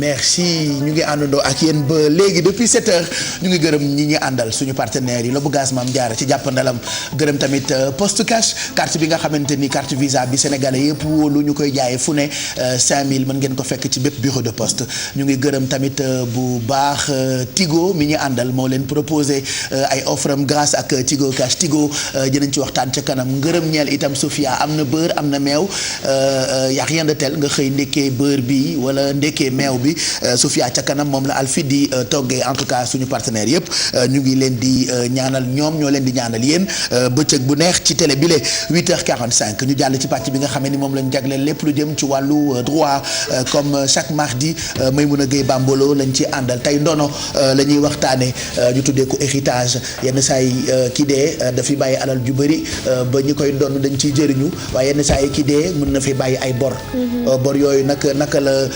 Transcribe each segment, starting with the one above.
merci ñu ngi àndandoo ak yéen ba léegi depuis 7 heures ñu ngi gërëm ñi ñi àndal suñu partenaires yi la bu gaz maam jaara ci jàppandalam gërëm tamit poste cash carte bi nga xamante ni carte visa bi sénégalais yëpp wóolu ñu koy jaayee fu ne 5000 mën ngeen ko fekk ci bépp bureau de poste ñu ngi gërëm tamit bu baax Tigo mi ñu àndal moo leen proposé ay offre am grâce ak Tigo cash Tigo dinañ ci waxtaan ca kanam ngërëm ñeel itam Sofia am na beurre am na meew y a rien de tel nga xëy ndekkee beurre bi wala ndekkee meew bi Sofia ca kanam moom la Alfi di toggee en tout cas suñu partenaire yëpp ñu ngi leen di ñaanal ñoom ñoo leen di ñaanal yéen bëccëg bu neex ci télé bi le 8h45 ñu jàll ci pàcc bi nga xamee ni moom lañ jagleel lépp lu jëm ci wàllu droit comme chaque mardi Maymouna Gueye Bambolo lañ ci àndal tey ndono la ñuy waxtaane ñu tuddee ko héritage yenn saa yi ki dee dafay bàyyi alal ju bëri ba ñi koy donn dañ ciy jëriñu waaye yenn saa yi ki dee mën na fi bàyyi ay bor bor yooyu naka la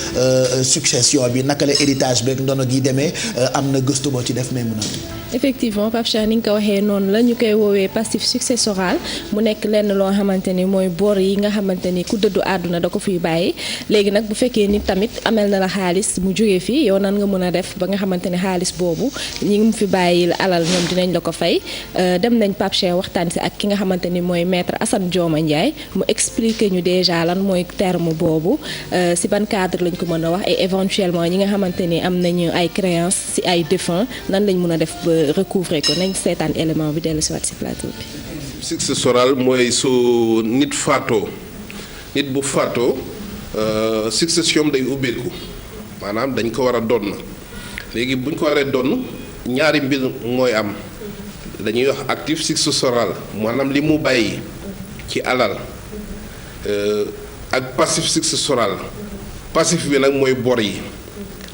succession bi naka la héritage beeg ndono gi demee am na gëstu boo ci def mais mun a effectivement Pape Cheikh ni nga ko waxee noonu la ñu koy woowee passif successoral mu nekk lenn loo xamante ni mooy bor yi nga xamante ni ku dëddu àdduna da ko fiy bàyyi léegi nag bu fekkee ni tamit amel na la xaalis mu jógee fii yow nan nga mën a def ba nga xamante ni xaalis boobu ñi ngi mu fi bàyyi alal ñoom dinañ la ko fay dem nañ Pape Cheikh waxtaan si ak ki nga xamante ni mooy maître Assane Dioma Ndiaye mu expliquer ñu déjà lan mooy terme boobu si ban cadre lañ ko mën a wax et éventuellement ñi nga xamante ni am nañu ay créances si ay défunts nan lañ mën a def ba recouvrer ko nañ seetaan élément bi dellu si waat si plateau bi. successoral mooy su nit faatoo nit bu faatoo succession day ubbeeku maanaam dañ ko war a donn léegi buñ ko waree donn ñaari mbir mooy am dañuy wax actif successoral maanaam li mu bàyyi ci alal ak passif successoral passif bi nag mooy bor yi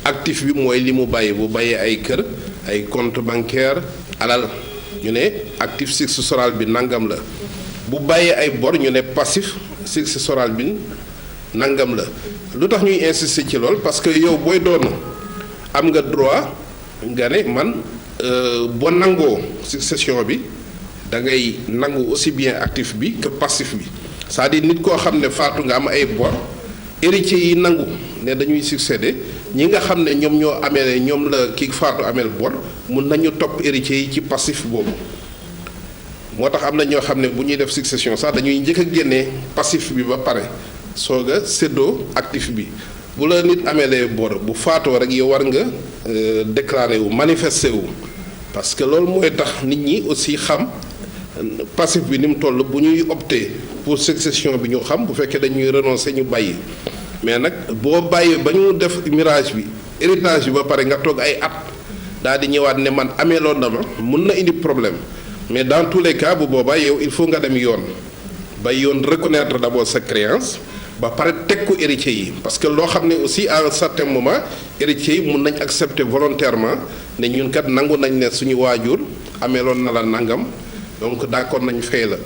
actif bi mooy li mu bàyyi bu bàyyee ay kër ay compte bancaire alal ñu ne actif successoral bi nangam la bu bàyyee ay bor ñu ne passif successoral bi nangam la lu tax ñuy insister ci lool parce que yow booy doon am nga droit nga ne man boo nangoo succession bi da ngay nangu aussi bien actif bi que passif bi c'est-à-dire nit koo xam ne faatu nga am ay bor héritiers yi nangu ne dañuy succéder ñi nga xam ne ñoom ñoo amee ñoom la kii faatu ameel bor mun nañu topp héritiers yi ci passif boobu moo tax am na ñoo xam ne bu ñuy def succession sax dañuy njëkk a génnee passif bi ba pare soog a séddoo actif bi bu la nit ameelee bor bu faatoo rek yow war nga déclarer wu manifester wu parce que loolu mooy tax nit ñi aussi xam passif bi ni mu toll bu ñuy opter pour succession bi ñu xam bu fekkee dañuy renoncer ñu bàyyi mais nag boo bàyyi ba ñu def mirage bi héritage bi ba pare nga toog ay at daal di ñëwaat ne man ameeloon na ma mun na indi problème mais dans tous les cas bu boobaa yow il faut nga dem yoon ba yoon reconnaître d'abord sa créance ba pare teg ko héritier yi parce que loo xam ne aussi à un certain moment héritier yi mun nañ accepter volontairement ne ñun kat nangu nañ ne suñu waajur ameeloon na la nangam donc d'accord nañ fay la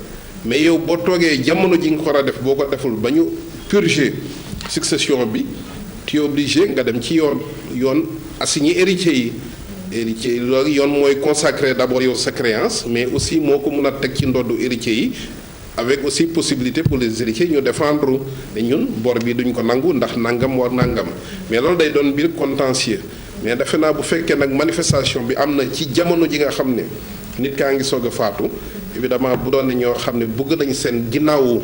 mais yow boo toogee jamono ji nga ko war a def boo ko deful ba ñu purger succession bi tu es obligé nga dem ci yoon assigné héritier yi loolu yoon mooy consacrer d'abord yow sa créance mais aussi moo ko mun a teg ci ndoddu héritier yi avec aussi possibilité pour les héritiers ñu défendre ne ñun bor bi duñ ko nangu ndax nangam war nangam mais loolu day doon mbir contentieux mais defe naa bu fekkee nag manifestation bi am na ci jamono ji nga xam ne nit kaa ngi soog a faatu évidemment bu doon ne ñoo xam ne bëgg nañ seen ginnaawu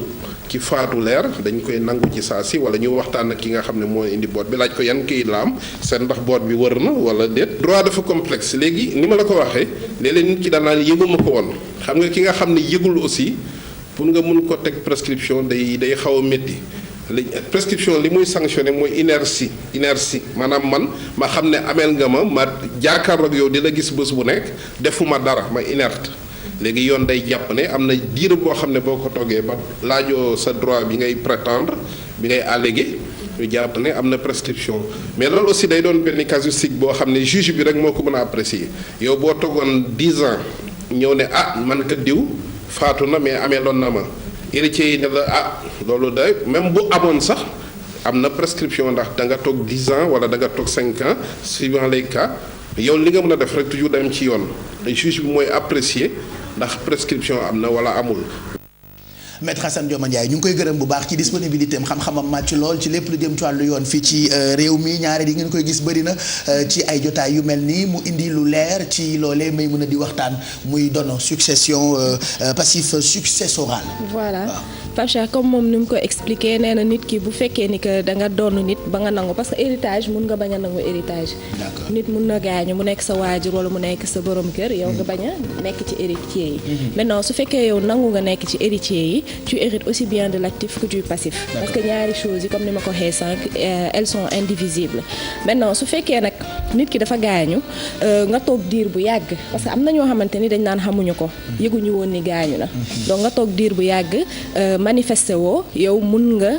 ki faatu leer dañ koy nangu ci saa si wala ñu waxtaan ak ki nga xam ne moo indi boot bi laaj ko yan kii la am seen ndax boot bi wër na wala déet. droit dafa complexe léegi ni ma la ko waxee léeg-léeg nit ki daan naan yëgul ma ko woon xam nga ki nga xam ne yëgul aussi pour nga mun ko teg prescription day xaw a métti prescription li muy sanctionné mooy inertie maanaam man ma xam ne ameel nga ma jaakaar ak yow di la gis bés bu nekk defuma dara ma inerte. léegi yoon day jàpp ne am na diir boo xam ne boo ko toggee ba laajoo sa droit bi ngay prétendre bi ngay alléguer ñu jàpp ne am na prescription mais loolu aussi day doon benn casuistique boo xam ne juge bi rek moo ko mën a apprécier yow boo toggoon 10 ans ñëw ne man ka diw faatu na mais amee loon na ma héritier yi ne la loolu day même bu amoon sax am na prescription ndax da nga toog 10 ans wala da nga toog 5 ans suivant les cas yow li nga mën a def rek toujours dem ci yoon juge bi mooy apprécier ndax prescription am na wala amul. Maître Assane Dioma Ndiaye ñu ngi koy gërëm bu baax ci disponibilité am xam-xamam màcc lool ci lépp lu jëm ci wàllu yoon fii ci réew mi ñaare di ngeen koy gis bëri na ci ay jotaay yu mel nii mu indi lu leer ci loolee may mën a di waxtaan muy doon succession passif successoral. voilà Pape Cheikh comme moom ni mu ko expliqué nee na nit ki bu fekkee ni que da nga doon nit ba nga nangu parce que héritage mun nga bañ a nangu héritage. nit mun na gaañu mu nekk sa waajur wala mu nekk sa borom kër yow nga bañ a nekk ci héritier yi. maintenant su fekkee yow nangu nga nekk ci héritier yi tu hérites aussi bien de l'actif que du passif. parce que ñaari choses yi comme ni ma ko waxee sànq elles sont indivisibles. maintenant su fekkee nag nit ki dafa gaañu nga toog diir bu yàgg parce que am na ñoo xamante ni dañ naan xamuñu ko yëguñu woon ni gaañu na donc nga toog diir bu yàgg manifesté woo yow mun nga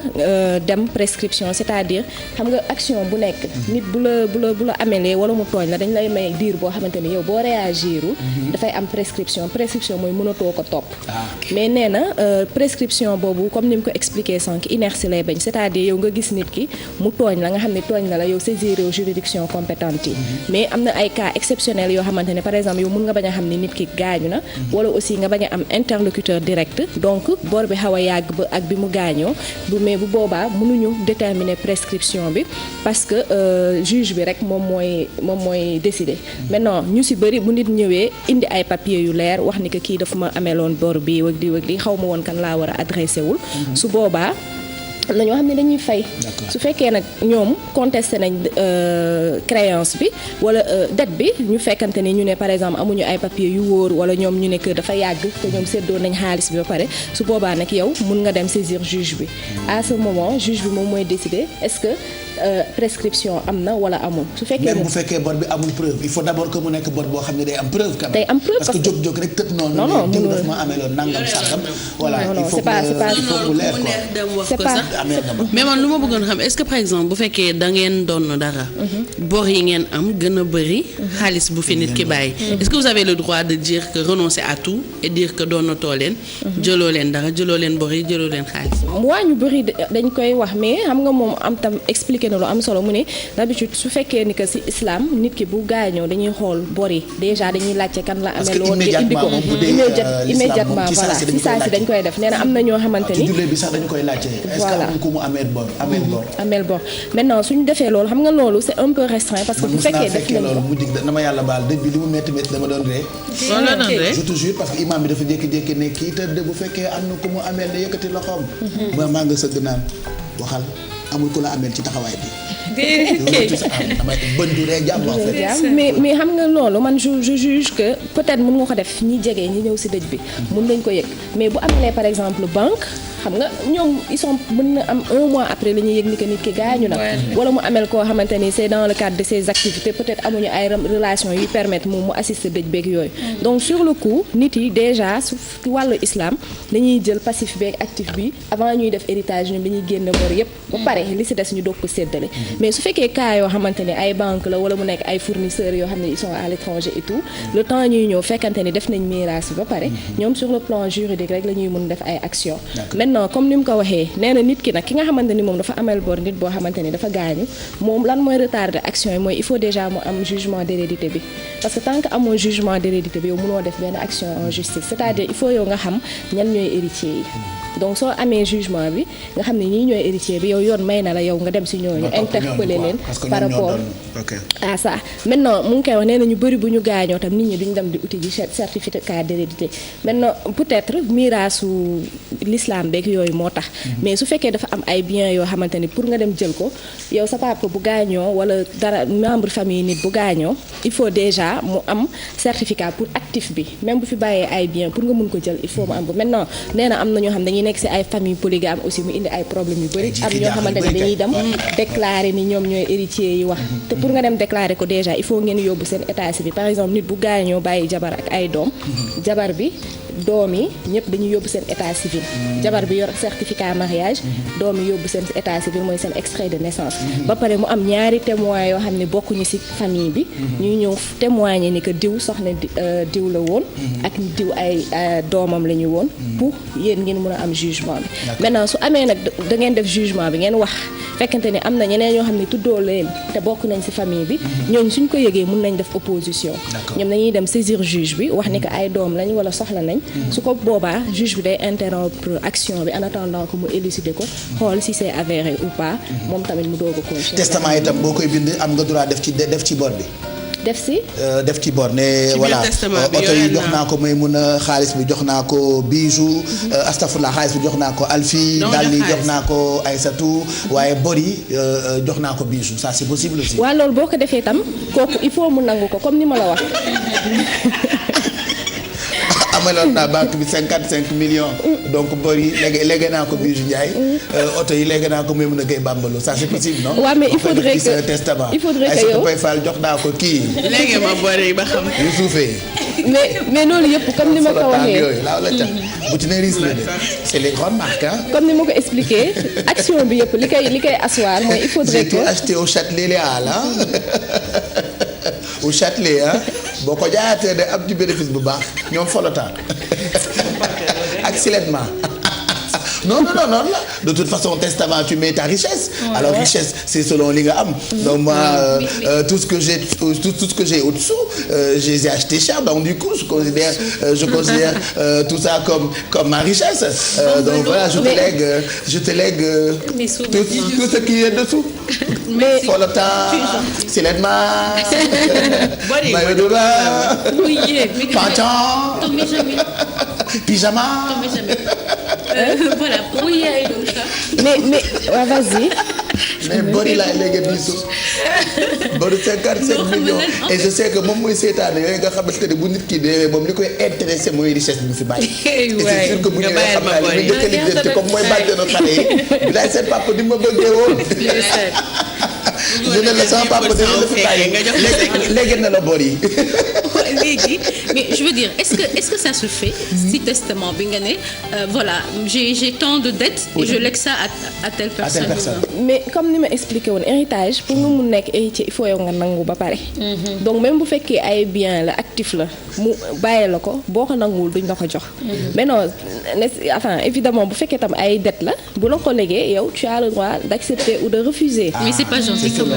dem prescription c'est-à-dire xam nga action bu nekk nit bu la amelee wala mu tooñ la dañ lay may diir boo xamante ni yow boo réagirul dafay am prescription mooy mënatoo ko topp mais nee na prescription boobu comme ni mu ko expliqué sànq inertie lay bañ c'est-à-dire yow nga gis nit ki mu tooñ la nga xam ne tooñ na la yow saisir juridiction compétente yi mais am na ay cas exceptionnels yoo xamante ne par exemple yow mun nga bañ a xam ni nit ki gaañu na wala aussi nga bañ a am interlocuteur direct donc bor bi xaw a yàgg ba ak bi mu gaañoo mais bu boobaa mënuñu déterminer prescription bi parce que juge bi rek moom mooy décider maintenant ñu ci bëri bu nit ñëwee indi ay papiers yu leer wax ni que kii dafa ma ameeloon bor bi wak di xaw ma woon kan laa war a adressé wul su boobaa am na ñoo xam ne dañuy fay su fekkee nag ñoom contesté nañ créance bi wala dette bi ñu fekkante ni ñu ne par exemple amuñu ay papier yu wóor wala ñoom ñu ne que dafa yàgg te ñoom séddoo nañ xaalis bi ba pare su boobaa nag yow mun nga dem saisir juge bi à ce moment juge bi moom mooy décider est-ce que prescription am na wala amul su fekkee même bu fekkee bor bi amul preuve il faut d'abord que mu nekk bor boo xam ne day am preuve quand même. day am preuve parce que jóg rek tëb noonu. non diw daf ma ameeloon nangam sàngam. voilà il faut que mu leer quoi. mais man lu ma bëggoon xam est-ce que par exemple bu fekkee da ngeen doon dara. bor yi ngeen am gën a bëri. xaalis bu fi nit ki bàyyi. est-ce que vous avez le droit de dire que renoncer à tout et dire que doonatoo leen. jëloo leen dara jëloo leen bor yi jëloo leen xaalis. waa ñu bëri dañ koy wax mais xam nga moom am tam expliqué na lu am solo mu ne d'habitude su fekkee ni que ci islam nit ki bu gaañoo dañuy xool bor yi déjà dañuy laajte kan la amee loon nga indi ko immédiatement voilà ci saa si dañ koy def nee na am na ñoo xamante ni jullee bi sax dañu koy laajte est-ce que am ku mu ameel bor maintenant suñu defee loolu xam nga loolu c'est un peu restreint parce que bu fekkee def nañ loolu mu dig dama yàlla baal dëj bi li mu métti dama doon ree je te jure parce que imam bi dafa jékki-jékki ne kii tëdd bu fekkee am na ku mu ameel ne yëkkati loxoom ba maa nga sëgg naan waxal amul ku la ameel ci taxawaay bi. mais xam nga loolu man je juge que peut-être mën nga ko def ñi jege ñi ñëw ci dëj bi mën nañ ko yëg mais bu amelee par exemple banque xam nga ñoom ils sont mën na am un mois après la ñuy yëg ni que nit ki gaañu na wala mu amel koo xamante ni c'est dans le cadre de ses activités peut-être amuñu ay relations yuy permettre moom mu assister dëj beeg yooyu donc sur le coup nit yi déjà su wàllu islam dañuy jël passif beeg actif bi avant ñuy def héritage ñoom dañuy génn bor yépp ba pare li ci des ñu doog ko séddale mais su fekkee cas yoo xamante ni ay banque la wala mu nekk ay fournisseurs yoo xam ne ils sont à l'étranger et tout le temps ñuy ñëw fekkante ni def nañ miraas bi ba pare ñoom sur le plan juridique rek la ñuy mën def ay actions non comme ni mu ko waxee nee na nit ki nag ki nga xamante ni moom dafa amel bor nit boo xamante ni dafa gaañu moom lan mooy retard de action yi mooy il faut déjà mu am jugement d'hérédité bi parce que tant que amoo jugement d'hérédité bi yow mënoo def benn action en justice c'est-à-dire il faut yow nga xam ñan ñooy héritiers yi donc soo amee jugement bi nga xam ne ñii ñooy héritier bi yow yoon may na la yow nga dem ci ñooñu interpeller leen par rapport à ça maintenant mu ngi koy wax nee na ñu bëri bu ñu gaañoo tam nit ñi duñ dem di uti ji certificat d'hérédité maintenant peut-être miraasu l'islam beeg yooyu moo tax mais su fekkee dafa am ay biens yoo xamante ni pour nga dem jël ko yow sa papa bu gaañoo wala dara membre famille nit bu gaañoo il faut déjà mu am certificat pour actif bi même bu fi bàyyee ay biens pour nga mun ko jël il faut mu am ko maintenant nee na am na ñoo xam dañuy nekk ci ay famille polygame aussi mu indi ay problèmes yu bëri am ñoo xamante ne dañuy dem déclarer ni ñoom ñooy héritiers yi wax te pour nga dem déclarer ko déjà il faut ngeen yóbbu seen état civil par exemple nit bu gaañoo bàyyi jabar ak ay doom jabar bi doom yi ñëpp dañuy yóbbu seen état civil jabar bi yor certificat mariage doom yi yóbbu seen état civil mooy seen extrait de naissance ba pare mu am ñaari témoins yoo xam ne bokkuñu ci famille bi ñuy ñëw témoigner ni que diw soxna diw la woon ak diw ay doomam la ñu woon pour yéen ngeen mën a am jugement bi maintenant su amee nag da ngeen def jugement bi ngeen wax fekkante ni am na ñeneen ñoo xam ne tuddoo leen te bokk nañ ci famille bi ñooñu suñ ko yëgee mën nañ def opposition ñoom dañuy dem saisir juge bi wax ni que ay doom lañ wala soxla nañ su ko boobaa juge bi day interrompre action bi en attendant que mu élucider ko xool si c'est avéré ou pas moom tamit mu doog a continuer. testament itam boo koy bind am nga droit def ci bor bi. def ci bor ne voilà oto yi jox naa ko Maymuna, xaalis bi jox naa ko Bijou, astafurlah xaalis bi jox naa ko Alfi, dàll yi jox naa ko Aïssatou, waaye bor yi jox naa ko Bijou, ça c'est possible aussi. waaw loolu boo ko defee tam kooku il faut mu nangu ko comme ni ma la wax. amaloon naa banque bi 55 millions. donc bor yi léegi naa ko Bijou Ndiaye. oto yi léegi naa ko Maymuna Gueye Bambalo, ça c'est possible non. waaw mais il faudrait que testament. il faudrait que yow Aïssatou Paye Fall jox naa ko kii. léegi ma bor yi ba xam. yu suufee. mais loolu yëpp comme ni ma ko waxee. yooyu laaw la ca bu ci ne risque la de c'est les grandes marques hein. comme ni ma ko expliqué action bi yëpp li koy asseoir mooy il faudrait que. j'ai tout acheté au Châtelet Léal ah au Châtelet ah boo ko jaayaatee de am ci bénéfice bu baax ñoom folotaan ak silettement. non de toute façon testament tu mets ta richesse. Alors richesse c'est selon li nga am. donc moi tout ce que j'ai au-dessous je les ai acheté cher, donc du coup je considère tout ça comme ma richesse. Donc voilà je te lègue tout ce qui est dessous. mais folotan silettement maillot de bain pantalon pyjama. Voilà, oui, mais ouais, vas-y. mais bori laay léegi diisu bori 55 millions et je sais que moom mooy seetaan yooyu nga xamante ne bu nit ki deewee moom li koy intéressé mooy richesse bi mu fi bàyyi. et c'est sûr que bu ñëwee xam naa li muy njëkk a lijjanti comme mooy bàjjenu xale yi bi daay seen papa di ma bëggee woon. je ne la sama papa dina la fi bàyyi léegi na la bori. léegi mais je veux dire est-ce que ça se fait si testament bi nga ne voilà j'ai tant de dettes et je lègue ça à telle personne. mais comme ni ma expliqué woon héritage pour nga mun nekk héritier il faut yow nga nangu ba pare. donc même bu fekkee ay bien la actif la mu bàyyi la ko boo ko nanguwul duñ la ko jox. mais non enfin évidemment bu fekkee tam ay dettes la bu la ko légué yow tu as le droit d'accepter ou de refuser. mais c'est pas gentil comme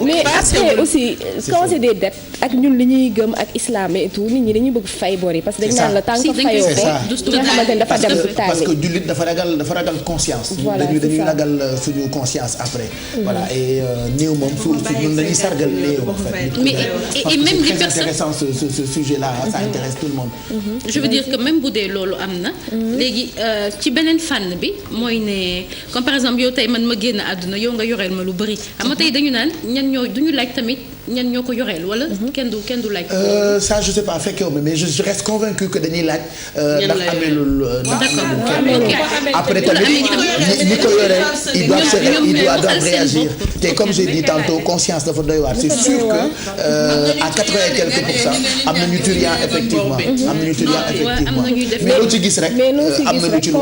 mais après aussi quand c'est des dettes ak ñun li ñuy gëm ak islam et tout nit ñi dañuy bëgg fay bor yi parce que dañ naan la tant que fayoo ko nga xamante ne dafa dem parce que jullit dafa ragal conscience. dañuy ragal suñu conscience après. Voilà et néew moom su ñun dañuy sargal néew en fait. mais et même les personnes c'est intéressant ce sujet là ça intéresse tout le monde. je veux dire que même bu dee loolu am na. léegi ci beneen fànn bi mooy ne comme par exemple yow tey man ma génn àdduna yow nga yoreel ma lu bari xam nga tey dañu naan ñan ñoo duñu laaj tamit. ñan ñoo ko yoreel wala kenn du laaj. ça je sais pas fekkee mais je reste convaincu que dañuy laaj. ndax ameelul après tamit ñi ko yoreel ils doivent réagir te comme j'ai dit tantôt conscience dafa doy waar c'est sûr que à 80 et quelques % am na ñu turian effectivement mais loo ci gis rek am na lu ci lu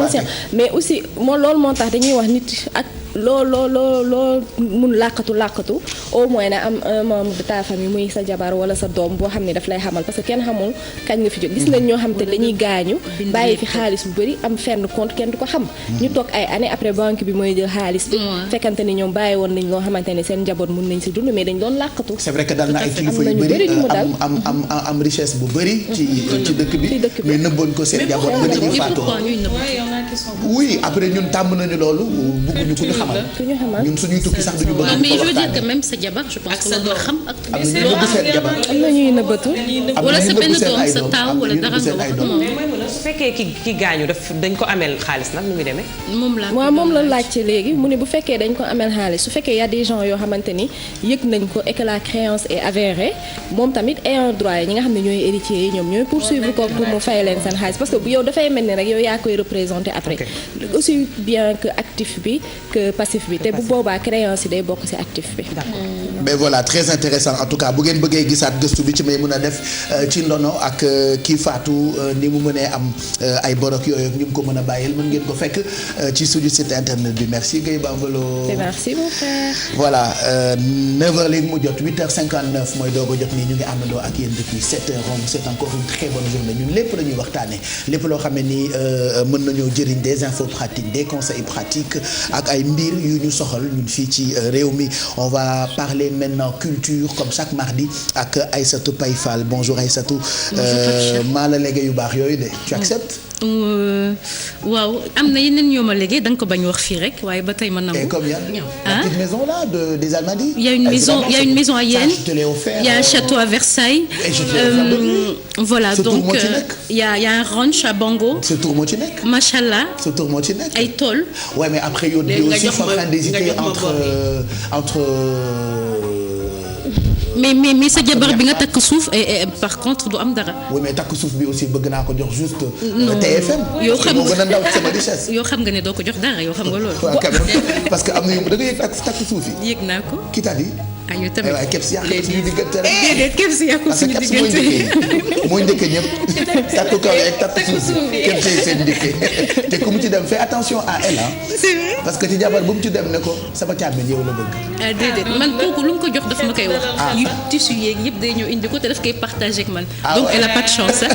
mais aussi moo loolu moo tax dañuy wax nit ak loo mun làqatu au moins na am un membre de ta famille muy sa jabar wala sa doom boo xam ne daf lay xamal parce que kenn xamul kañ nga fi jóg gis nañ ñoo xam te dañuy gaañu bàyyi fi xaalis bu bëri am fenn compte kenn du ko xam ñu toog ay années après banque bi mooy jël xaalis bi fekkante ni ñoom bàyyi woon nañ loo xamante ne seen njaboot mun nañ si dund mais dañ doon làqatu. c'est vrai que dal na ay kilifa yu bëri am richesse bu bëri ci dëkk bi mais nëbboon ko seen njaboot ba dañuy faatoo oui après ñun tàmm nañu loolu bëgguñu ku ñu xamal ñun suñuy tukki sax duñu bëgg. mais je veux dire que même sa jabar je pense que nga xam ak. am na ñuy nëbb seen jabar am na ñuy nëbbatu. wala sa benn doom sa taaw wala dara nga wax moom. su fekkee ki gaañu dañ ko ameel xaalis nag nu muy demee. moom la laajte léegi mu ne bu fekkee dañ ko ameel xaalis su fekkee y a des gens yoo xamante ni yëg nañ ko et que la créance est avérée moom tamit ayant droit yi ñi nga xam ne ñooy héritiers yi ñoom ñooy poursuivre ko pour mu fay leen seen xaalis parce que yow dafay mel ni rek yow yaa koy représenter après aussi bien que actif bi que passif bi te bu boobaa créance yi day bokk ci actif bi. mais voilà très intéressant en tout cas bu ngeen bëggee gisaat gëstu bi ci may mën a def ci ndono ak kii faatu ni mu mënee am ay borok yooyu ñu ngi ko mën a bàyyil mën ngeen ko fekk ci suñu site internet bi merci Guèye Bambalo. merci mon frère. voilà 9h léegi mu jot 8h59 mooy doog a jot nii ñu ngi àndandoo ak yéen depuis 7h c'est encore une très bonne journée ñun lépp la ñuy waxtaanee lépp loo xam ne ni mën nañoo jëriñ des infos pratiques des conseils pratiques ak ay mbir yu ñu soxal ñun fii ci réew mi on va parler maintenant culture comme chaque mardi ak Aïssatou Paye Fall bonjour Aïssatou. maa la léegi yu baax yooyu de tu acceptes. waaw am na yeneen ñoo ma léegi da nga ko bañ wax fii rek waaye ba tey ma nangu. et comme la petite maison là des Almadies. Il y a une maison à Yène. Je te l'ai offert. Il y a un château à Versailles. Et je te l'ai offert depuis. Voilà Ce donc tour moo ci nekk. il y a un ranch à Bango. Ce tour moo ci nekk. Machallah. Ce tour moo ci nekk. ay tool. Ouais mais après yow léegi nga aussi jox je suis en train d'hésiter nga jox ma entre mais sa jabar bi nga takk suuf et par contre du am dara. oui mais takk suuf bi aussi bëgg naa ko jox juste. TFM. yoo xam moo gën a ndaw ci sama richesse. yoo xam nga ne doo ko jox dara yoo xam nga loolu. waaw quand même parce que am na yu da nga yëg takk suuf yi. yëg naa ko. Qui t'a dit. ah yow tamit waaye képp si yàq suñu diggante rek. déedéet képp si yàqu parce que suñu képp si mooy diggante. njëkkee mooy njëkkee ñëpp. takku kaw yeeg takku suuf bi képp si seen njëkkee te ku mu ci dem fais attention à elle ah. c'est vrai. parce que ci jabar bu mu ci dem ne ko sama càmmiñ yow la bëgg. ah déedéet man kooku lu mu ko jox daf ma koy wax. yu tissu yeeg yëpp day ñëw indi ko te daf koy partager ak man. Ah donc ouais. elle a pas de chance hein.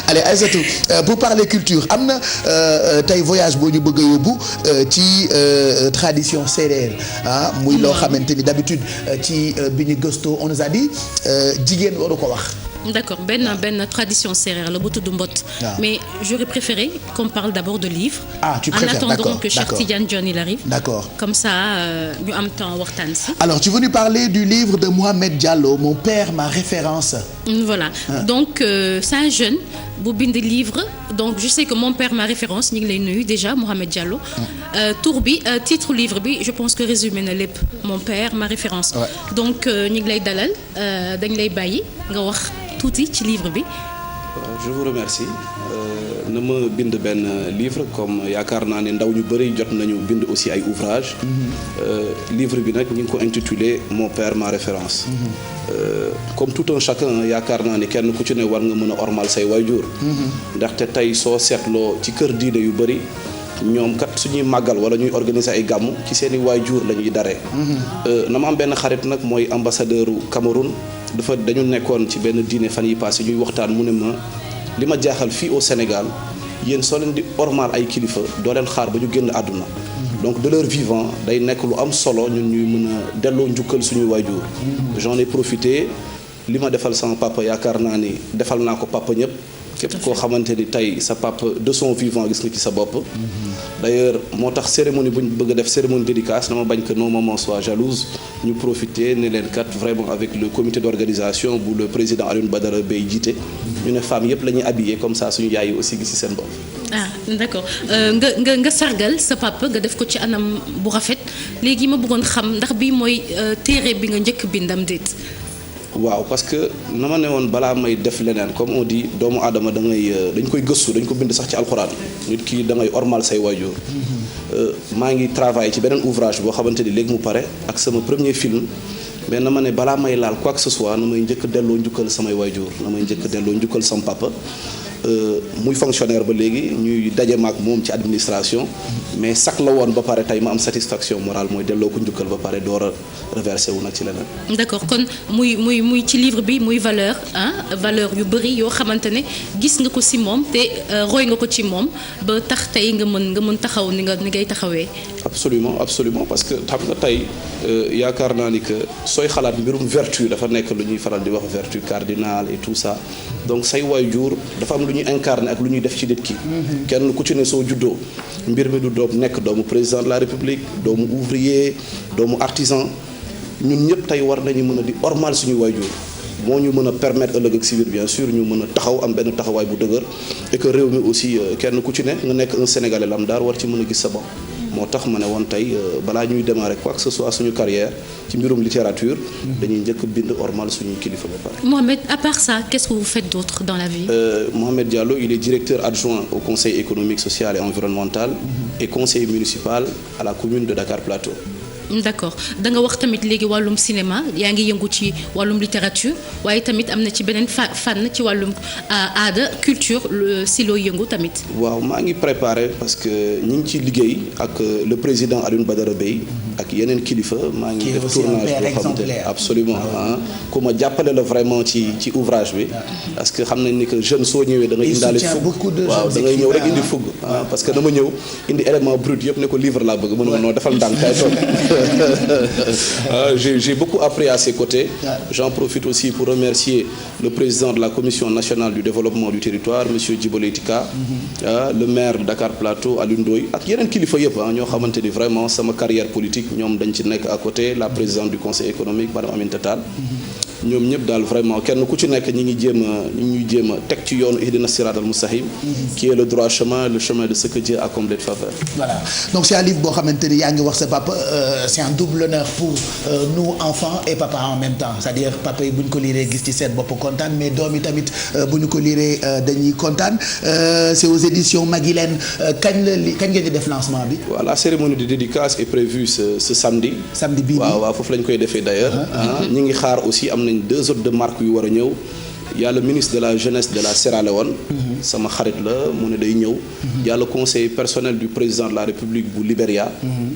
Allez Aïssatou pour parler culture am na tey voyage boo ñu bëgg a yóbbu ci tradition séeréer ah muy loo xamante ni d'habitude ci bi ñu gëstoo on nous a dit jigéen waru ko wax. D'accord benn tradition sérère la bu tudd mbott. Ah. mais j'aurais préféré qu'on parle d'abord de livres. Ah, tu préfères, en attendant d'accord, que Cheikh d'accord. Tidiane Dione il arrive. D'accord. Comme ça ñu am temps waxtaan si. Alors tu veux nous parler du livre de Mohamed Diallo Mon père ma référence. Voilà donc c'est un jeune bu bind livre donc je sais que mon père ma référence ñu ngi lay nuyu déjà Mohamed Diallo. Tour bi titre livre bi je pense que résumé na lépp mon père ma référence. Ouais. donc ñu ngi lay dalal dañ lay bàyyi nga wax tuuti ci livre bi. je vous remercie na ma bind benn livre comme yaakaar naa ne ndaw ñu bëri jot nañu bind aussi ay ouvrages. Livre bi nag ñu ngi ko intitulé Mon père ma référence. Comme tout un chacun yaakaar naa ni kenn ku ci ne war nga mën a ormal say waajur. ndaxte tey soo seetloo ci kër diine yu bëri ñoom kat suñuy màggal wala ñuy organiser ay gàmmu ci seeni waajur la ñuy daree. na ma am benn xarit nag mooy ambassadeur u Cameroun dañu nekkoon ci benn dîner fan yi passé ñuy waxtaan mu ne ma li ma jaaxal fii au Sénégal yéen soo leen di ormal ay kilifa doo leen xaar ba ñu génn àdduna. donc de leur vivant day nekk lu am solo ñun ñuy mën a delloo njukkal suñuy waajur. j'en ai profité li ma defal sama papa yaakaar naa ni defal naa ko papa ñëpp. képp koo xamante ni tey sa papa de son vivant gis nga ci sa bopp. d'ailleurs moo tax cérémonie bu ñu bëgg a def cérémonie dédicace dama bañ que nos mamans soient jalouses ñu profiter ne leen kat vraiment avec le comité d'organisation bu le président Alioune Badara Bèye jiite. ñu ne femmes yëpp la ñuy habillé comme ça suñu yaay yi aussi gis ci seen bopp. ah d'accord nga sargal sa papa nga def ko ci anam bu rafet léegi ma bëggoon xam ndax bii mooy téere bi nga njëkk bindam déet. waaw parce que na ma ne woon balaa may def leneen comme on dit doomu aadama dañ koy gëstu dañ ko bind sax ci alxuraan nit ki da ngay ormal say waajur. maa ngi travailler ci beneen ouvrage boo xamante ni léegi mu pare ak sama premier film mais na ma ne balaa may laal quoi que ce soit na may njëkk delloo njukkal samay waajur na may njëkk delloo njukkal sama papa. muy fonctionnaire ba léegi ñuy daje maak moom ci administration mais sax la woon ba pare tey ma am satisfaction morale mooy delloo ko njukkal ba pare door a reversé wu nag ci leneen. d'accord kon muy ci livre bi muy valeur valeur yu bëri yoo xamante ne gis nga ko ci moom te roy nga ko ci moom ba tax tey nga mën taxaw ni ngay taxawee. absolument parce que xam nga tey yaakaar naa ni que sooy xalaat mbirum vertu dafa nekk lu ñuy faral di wax vertu cardinale et tout ça donc say waajur dafa am lu ñuy incarner ak lu ñuy def ci nit ki. kenn ku ci ne soo juddoo mbir mi du doom nekk doomu président de la république doomu ouvrier doomu artisan ñun ñëpp tey war nañu mën a di ormal suñu waajur moo ñu mën a permettre ëllëg ak si biir bien sûr ñu mën a taxaw am benn taxawaay bu dëgër et que réew mi aussi kenn ku ci ne nga nekk un sénégalais lambda war ci mën a gis sa bopp. moo tax ma ne woon tey balaa ñuy démarrer quoi que ce soit suñu carrière ci mbirum littérature dañuy njëkk bind ormal suñuy kilifa ba pare. Mohamed, à part ça, qu'est-ce que vous faites d'autre dans la vie? Mohamed Diallo, il est directeur adjoint au Conseil économique, social et environnemental et conseiller municipal à la commune de Dakar Plateau. d'accord da nga wax tamit léegi wàllum cinéma yaa ngi yëngu ci wàllum littérature waaye tamit am na ci beneen fànn ci wàllum aada culture si loo yëngu tamit. waaw maa ngi préparé parce que ñi ngi ci liggéey ak le président Alioune Badara Bèye ak yeneen kilifa maa ngi def tournage boo xamante ne absolument ku ma jàppale la vraiment ci ouvrage bi parce que xam nañ ni que jeune soo ñëwee da ngay indaale fugg waaw da ngay ñëw rek indi fugg parce que dama ñëw indi élément brut yëpp ne ko livre laa bëgg mënuma noo defal ndànk kay toog j'ai beaucoup appris à ses côtés. J'en profite aussi pour remercier le président de la Commission nationale du développement du territoire monsieur Djibo Leyti Ka, le maire de Dakar Plateau Alioune Ndoye ak yeneen kilifa yëpp ñoo xamante ni vraiment sama carrière politique ñoom dañ ci nekk à côté, la présidente du conseil économique madame Aminata Tall. ñoom ñëpp daal vraiment kenn ku ci nekk ñi ngi jéem a teg ci yoonu ihdina siratal mustaqim qui est le droit chemin, le chemin de ce que Dieu a comblé de faveur. Voilà, donc c'est un livre boo xamante ni yaa ngi wax sa papa c'est un double honneur pour nous enfants et papa en même temps, c'est-à-dire papa yi bu ñu ko liiree gis ci seen bopp kontaan mais doom yi tamit bu ñu ko liiree dañuy kontaan. C'est aux éditions Maguilène. kañ ngeen di def lancement bi. Voilà, la cérémonie de dédicace est prévue ce samedi. Samedi bii waaw foofu lañ koy defee d'ailleurs. ñi ngi xaar aussi am nañ 2 hôtes de marque yu war a ñëw. Il y a le ministre de la jeunesse de la Sierra Leone. sama xarit la mu ne day ñëw. Il y a le conseiller personnel du président de la République bu Libéria.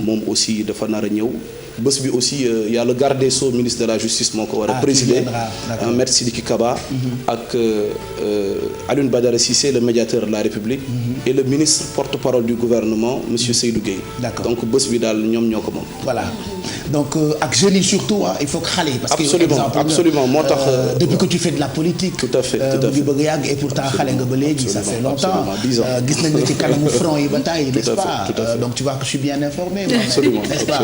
moom aussi dafa nar a ñëw. bés bi aussi il y a le garde des Sceaux ministre de la justice moo ko war a présider. maître Sidiki Kaba. ak Alioune Badara Cissé le médiateur de la République. et le ministre porte-parole du gouvernement monsieur Seydou Gueye. donc bés bi daal ñoom ñoo ko moom. voilà donc ak jeunes yi surtout il faut que xale yi. parce que absolument moo tax. depuis que tu fais de la politique. tout à fait mu ngi bëgg a yàgg et pourtant xale nga ba léegi. ça fait longtemps gis nañ la ci kanamu front yi ba tey n'est-ce pas donc tu vois que je suis bien informé. absolument n'est-ce pas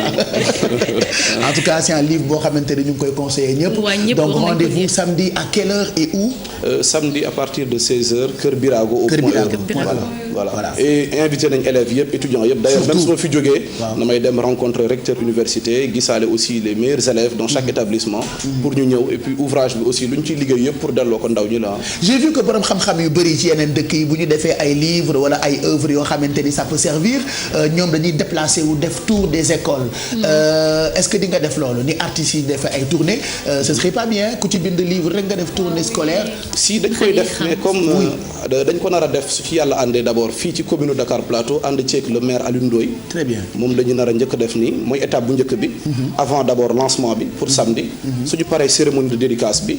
en tout cas c'est un livre boo xamante ne ñu ngi koy conseiller ñëpp. donc rendez-vous samedi à quelle heure et où. samedi à partir de 16h Kër Birago au point E. voilà et invité nañ élèves yëpp étudiants yëpp d'ailleurs même su ma fi jógee damay dem rencontrer recteur université gisaale aussi les meilleurs élèves dans chaque établissement pour ñu ñëw et puis ouvrage bi aussi lu ñu ciy liggéey yëpp pour delloo ko ndaw ñi la. j'ai vu que borom xam-xam yu bëri ci yeneen dëkk yi bu ñu defee ay livres wala ay œuvres yoo xamante ni ça peut servir ñoom dañuy déplacer wu def tour des écoles. est-ce que di nga def loolu ni artistes yi defee ay tournées ce serait pas bien ku ci bind livre rek nga def tournée scolaire. si dañ koy def mais comme dañ ko nar a def su fi yàlla àndee d'abord fii ci commune Dakar Plateau ànd ceeg le maire Alioune Ndoye. très bien moom la ñu nar a njëkk def nii mooy étape bu njëkk bi. avant d'abord lancement bi pour samedi. suñu paree cérémonie de dédicace bi.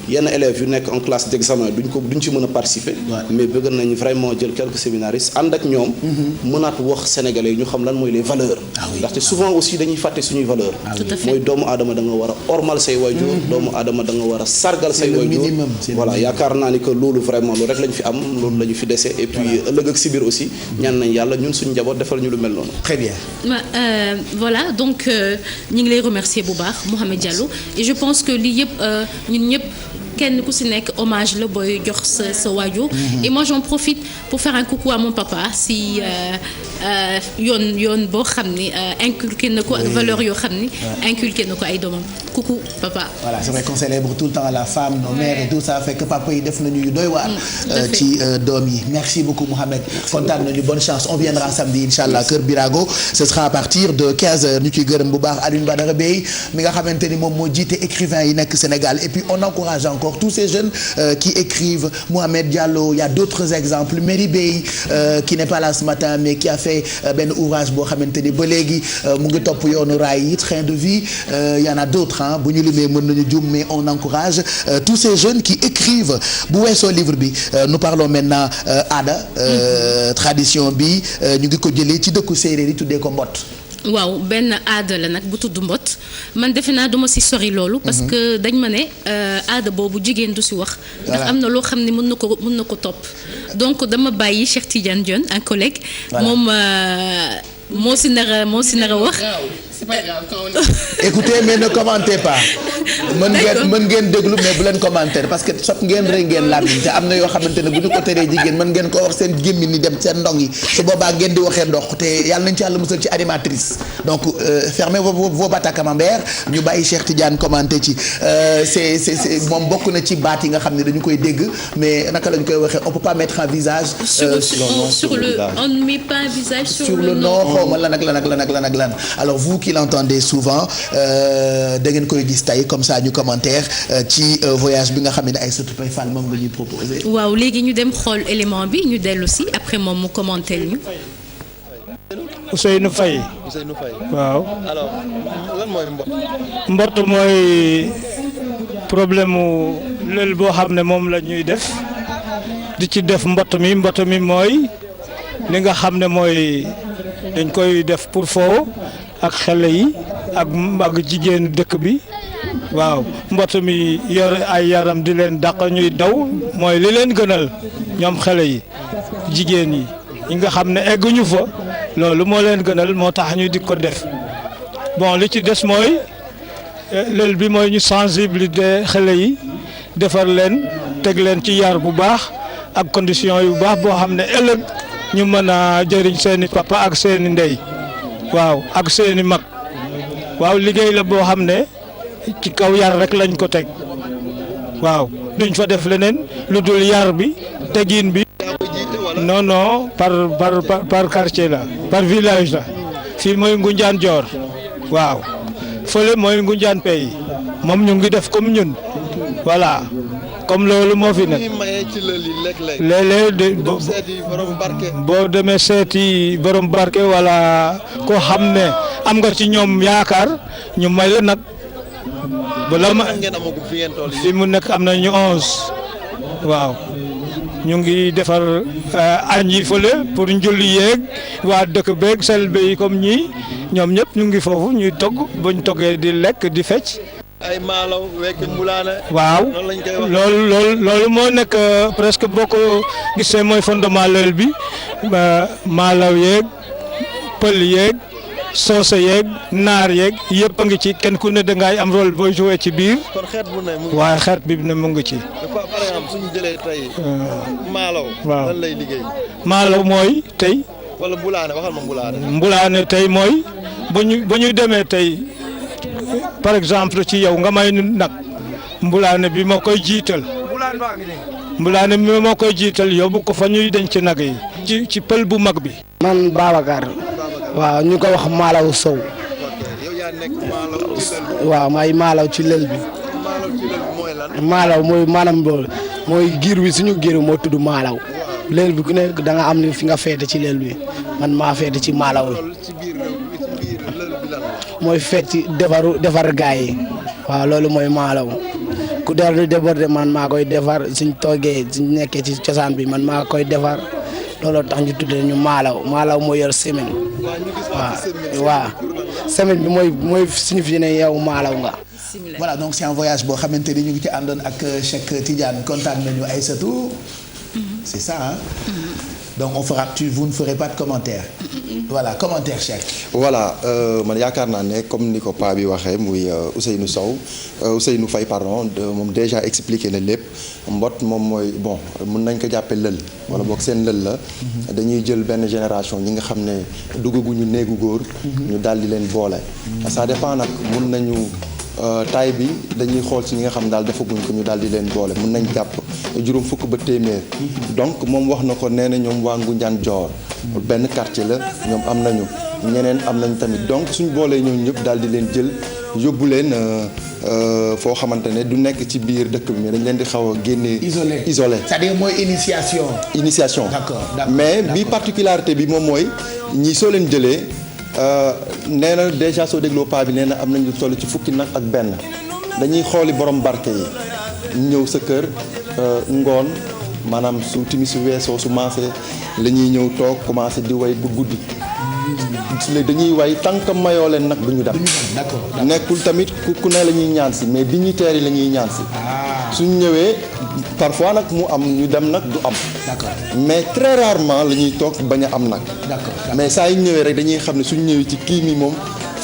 yenn élèves yu nekk en classe d'examen duñ ci mën a participer. mais bëgg nañ vraiment jël quelques séminaristes ànd ak ñoom. mënaat wax sénégalais yi ñu xam lan mooy les valeurs. ndaxte souvent aussi dañuy fàtte suñuy valeurs. mooy doomu aadama da nga war a ormal say waajur. doomu aadama da nga war a sargal say waajur. voilà yaakaar naa ni que loolu vraiment loolu rek lañ fi am loolu la ñu fi dese et puis ëllëg ak si biir aussi ñaan nañ yàlla ñun suñu njaboot defal ñu lu mel noonu. très bien. voilà donc ñu ngi lay remercier bu baax Mouhamed Diallo et je pense que lii yëpp ñun ñëpp. kenn ku si nekk hommage la booy jox sa waajur et moi j'en profite pour faire un coucou à mon papa si yoon boo xam ni inculqué na ko ak valeur yoo xam ni inculqué na ko ay doomam coucou papa. voilà c'est vrai qu'on célèbre tout le temps la femme nos mères et tout ça fait que papa yi def nañu yu doy waar ci doom yi merci beaucoup Mouhamed kontaan nañu bonne chance on viendra samedi inchallah Kër Birago ce sera à partir de 15h ñu ciy gërëm bu baax Alioune Badara Bèye mi nga xamante ni moom moo jiite écrivain yi nekk Sénégal et puis on encourage encore tous ces jeunes qui écrivent. Mohamed Diallo, il y a d'autres exemples. Mary Bey qui n'est pas là ce matin mais qui a fait benn ouvrage boo xamante ni ba léegi mu ngi topp yoonu raay yi train de vie il y en a d'autres bu ñu limee mën nañu jum mais on encourage tous ces jeunes qui écrivent bu weesoo livre bi nous parlons maintenant aada tradition bi ñu ngi ko jëlee ci dëkku séeréer yi tuddee ko mbott. waaw benn aada la nag bu tudd mbott man defe naa duma si sori loolu parce que dañ ma ne aada boobu jigéen du si wax ndax am na loo xam ne mën na ko topp donc dama bàyyi Cheikh Tidiane Dione un collègue moom moo si nar a wax. C'est pas grave quand on écoutez mais ne commentez pas. mën ngeen déglu mais bu leen commentaire parce que sot ngeen rëy ngeen làmmiñ te am na yoo xamante ne bu ñu ko teree jigéen mën ngeen ko wax seen gémmiñ ni dem seen ndong yi su boobaa ngeen di waxee ndox te yàlla nañ ci yàlla musal ci animatrice donc fermez vos battes à camembert ñu bàyyi Cheikh Tidiane commenté ci c'est moom bokk na ci baat yi nga xam ne dañu koy dégg mais naka lañ koy waxee on peut pas mettre un visage. on ne met pas un visage sur le nom. xaw ma lan ak lan alors vous qui qu'il entendait souvent da ngeen koy gis tey comme ça ñu commentaire ci voyage bi nga xam ne Aïssatou Paye Fall moom nga ñuy proposé. waaw léegi ñu dem xool élément bi ñu dellu si après moom mu commenter ñu. Ousseynou Faye. Ousseynou Faye. waaw. alors lan mooy mbott. mbott mooy problème mu lël boo xam ne moom la ñuy def di ci def mbott mi mooy li nga xam ne mooy dañ koy def pour foo ak xale yi ak jigéenu dëkk bi waaw mbott mi yor ay yaram di leen dàq ñuy daw mooy li leen gënal ñoom xale yi jigéen yi ñi nga xam ne egguñu fa. loolu moo leen gënal moo tax ñu di ko def bon li ci des mooy lël bi mooy ñu sensibiliser xale yi defar leen teg leen ci yar bu baax ak condition yu baax boo xam ne ëllëg ñu mën a jëriñ seeni papa ak seeni ndey waaw ak seeni mag waaw liggéey la boo xam ne ci kaw yar rek lañ ko teg waaw duñ fa def leneen lu dul yar bi tegin bi. non par quartier la par village la fii mooy Ngunjaan Joor waaw fële mooy Ngunjaan Pay moom ñu ngi def comme ñun voilà comme loolu moo fi nekk léeg-léeg boo demee seeti borom barke wala koo xam ne am nga ci ñoom yaakaar ñu may la nag bala ma fi mu nekk am na ñu 11 waaw. ñu ngi defar añ yi fële pour njulli yeeg waa dëkk beeg selbe yi comme ñii ñoom ñëpp ñu ngi foofu ñuy togg buñ toggee di lekk di fecc. ay maalaw wekk mbulaane. waaw loolu moo nekk presque boo ko gisee mooy fondement lël bi maalaw yeeg pël yeeg soose yeeg naar yeeg yëpp a ngi ci kenn ku ne dangay am rôle booy joué ci biir. kon xeet bu ne mu ngi waaye xeet bi ne mu ngi ci. par exemple suñu jëlee tey. maalaw. waaw lan lay liggéey. maalaw mooy tey. wala mbulaane waxal ma mbulaane. mbulaane tey mooy bu ñu demee tey par exemple ci yow nga may nag mbulaane bi moo koy jiital. mbulaane bi moo koy jiital yóbbu ko fa ñuy denc nag yi. ci pël bu mag bi. man Babacar. waaw ñu ko wax maalaw sow. waaw may maalaw ci lël bi. maalaw mooy maanaam loolu mooy giir bi suñu giir moo tudd maalaw. lël bi ku nekk da nga am ni fi nga feete ci lël bi man maa feete ci maalaw la. mooy feet ci defar gaay yi. waaw loolu mooy maalaw ku der di déborder man maa koy defar suñ toogee suñ nekkee ci cosaan bi man maa koy defar looloo tax ñu tuddee ñu maalaw moo yor semaine. waaw semaine bi mooy signifie ne yow maalaw nga. voilà donc c'est un voyage boo xamante ni ñu ngi ci àndoon ak Cheikh Tidiane kontaan nañu Aïssatou. c'est ça hein. donc vous ne ferez pas de commentaire. voilà commentaire Cheikh. voilà man yaakaar naa ne comme ni ko paa bi waxee muy Ousseynou Faye pardon moom déjà expliqué na lépp mbot moom mooy bon mën nañ ko jàppee lël wala boog seen lël la. dañuy jël benn génération ñi nga xam ne duggaguñu néegu góor. ñu daal di leen boole. ça dépend nag mun nañu. taay bi dañuy xool ci ñi nga xam daal defaguñ ko ñu daal di leen boole mën nañ jàpp juróom fukk ba téeméer. donc moom wax na ko nee na ñoom waa Ngunjaan Joor benn quartier la ñoom am nañu ñeneen am nañ tamit donc suñ boolee ñoom ñëpp daal di leen jël yóbbu leen foo xamante ne du nekk ci biir dëkk bi mais dañ leen di xaw a génnee. isolé c'est-à-dire mooy initiation. d'accord mais bi particularité bi moom mooy ñi soo leen jëlee. nee na déjà soo dégloo paa bi nee na am nañu toll ci fukki nag ak benn dañuy xooli borom barke yi ñëw sa kër ngoon maanaam su timis su weesoo su maasee la ñuy ñëw toog commencé di way bu guddi léegi dañuy way tant que mayoo leen nag du ñu dem. d'accord nekkul tamit ku ne la ñuy ñaan si mais dignitaires yi la ñuy ñaan si. suñ ñëwee parfois nag mu am ñu dem nag du am. d'accord mais très rarement la ñuy toog bañ a am nag. d'accord mais saa yu ñëwee rek dañuy xam ne suñ ñëwee ci kii mi moom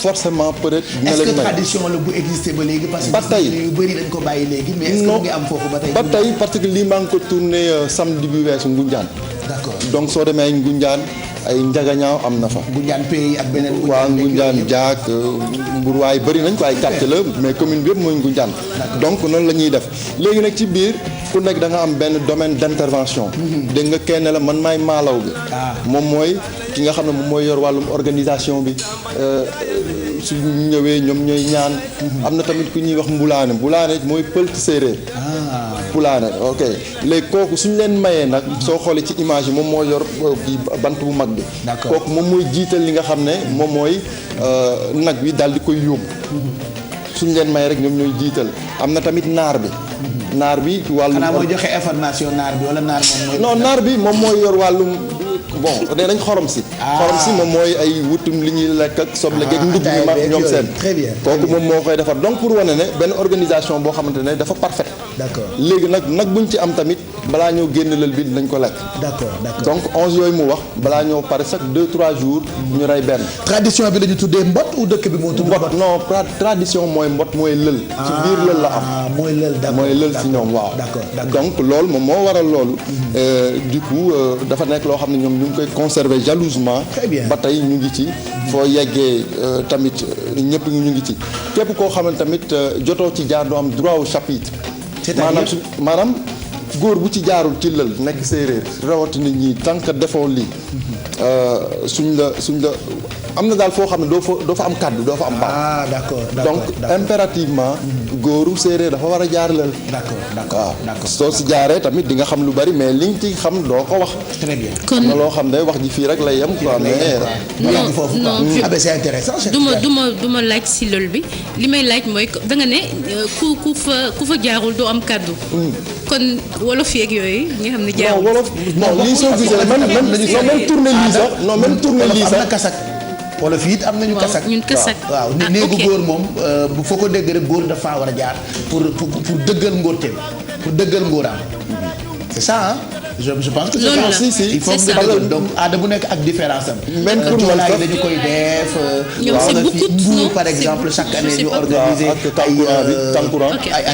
forcément peut-être. dina leen may est-ce que tradition la bu existé ba léegi. parce que ba tey yu bëri dañ ko bàyyi léegi. mais est-ce que mu ngi am foofu ba tey. ba tey parce que lii maa ngi ko tourné samedi bi weesu Ngunjaan. d'accord donc soo demee Ngunjaan ay njagañaaw am na fa. Ngunjaan Pays ak beneen. waaw Ngunjaan Jaak Mbourwaay bëri nañ ko ay quartier la mais commune bi yëpp mooy Ngunjaan. donc noonu la ñuy def léegi nag ci biir ku nekk da nga am benn domaine d'intervention. dégg nga kenn la man maay maalaw bi. moom mooy ki nga xam ne moom mooy yor wàllum organisation bi su ñëwee ñoom ñooy ñaan. am na tamit ku ñuy wax mbulaane mooy pël ci séeréer. pulaane ok léegi kooku suñu leen mayee nag soo xoolee ci image yi moom moo yor bant bu mag bi. kooku moom mooy jiital li nga xam ne moom mooy nag bi daal di koy yóbbu. suñu leen may rek ñoom ñooy jiital am na tamit naar bi. naar bi wàllum. xanaa mooy joxe information naar bi wala naar moom mooy. non naar bi moom mooy yor wàllum bon nee nañ xorom si. xorom si moom mooy ay wutum li ñuy lekk ak soble geeg ndugg bi ma ñoom seen. très bien kooku moom moo koy defar donc pour wane ne benn organisation boo xamante ne dafa parfait. d'accord léegi nag buñ ci am tamit balaa ñoo génn lël bi dinañ ko lekk. d'accord donc 11 yooyu mu wax balaa ñoo pare chaque 2-3 jours ñu rey benn. tradition bi dañu tuddee mbot ou dëkk bi moo tudd mbot. non tradition mooy mbot mooy lël. ci biir lël la am. mooy lël d'accord mooy lël si ñoom waaw. d'accord donc loolu moom moo waral loolu. du coup dafa nekk loo xam ne ñoom ñu ngi koy conserver jalousement. très bien ba tey ñu ngi ci. foo yeggee tamit ñëpp ñu ngi ci. képp koo xam ne tamit jotoo ci jaar doo am droit au chapitre. maanaam góor bu ci jaarul ci lël nekk séeréer rawatina ñi tant que defoo lii suñ la am na daal foo xam ne doo fa am kàddu doo fa am baax. d'accord donc impérativement góoru séeréer dafa war a jaar lël. d'accord soo si jaaree tamit di nga xam lu bari mais li nga ci xam doo ko wax. très bien kon na loo xam ne wax ji fii rek lay yem quoi mais. non c'est intéressant. du ma laaj si loolu bi li may laaj mooy da nga ne ku fa jaarul doo am kàddu. kon wolof yeeg yooyu nga xam ne jaarul. non wolof non lii soo gisee même tourné lii sax non même tourné lii sax. wala fii it am nañu kasak ñun kasak waaw néegu góor moom bu foo ko dégg rek góor dafa war a jaar pour dëggal ngóorteem pour dëggal ngóoraam c'est ça hein je pense que loolu la si il faut nga dëggal donc aada bu nekk ak différence am même pour joolaay dañu koy def Mbuur par exemple chaque année ñu organiser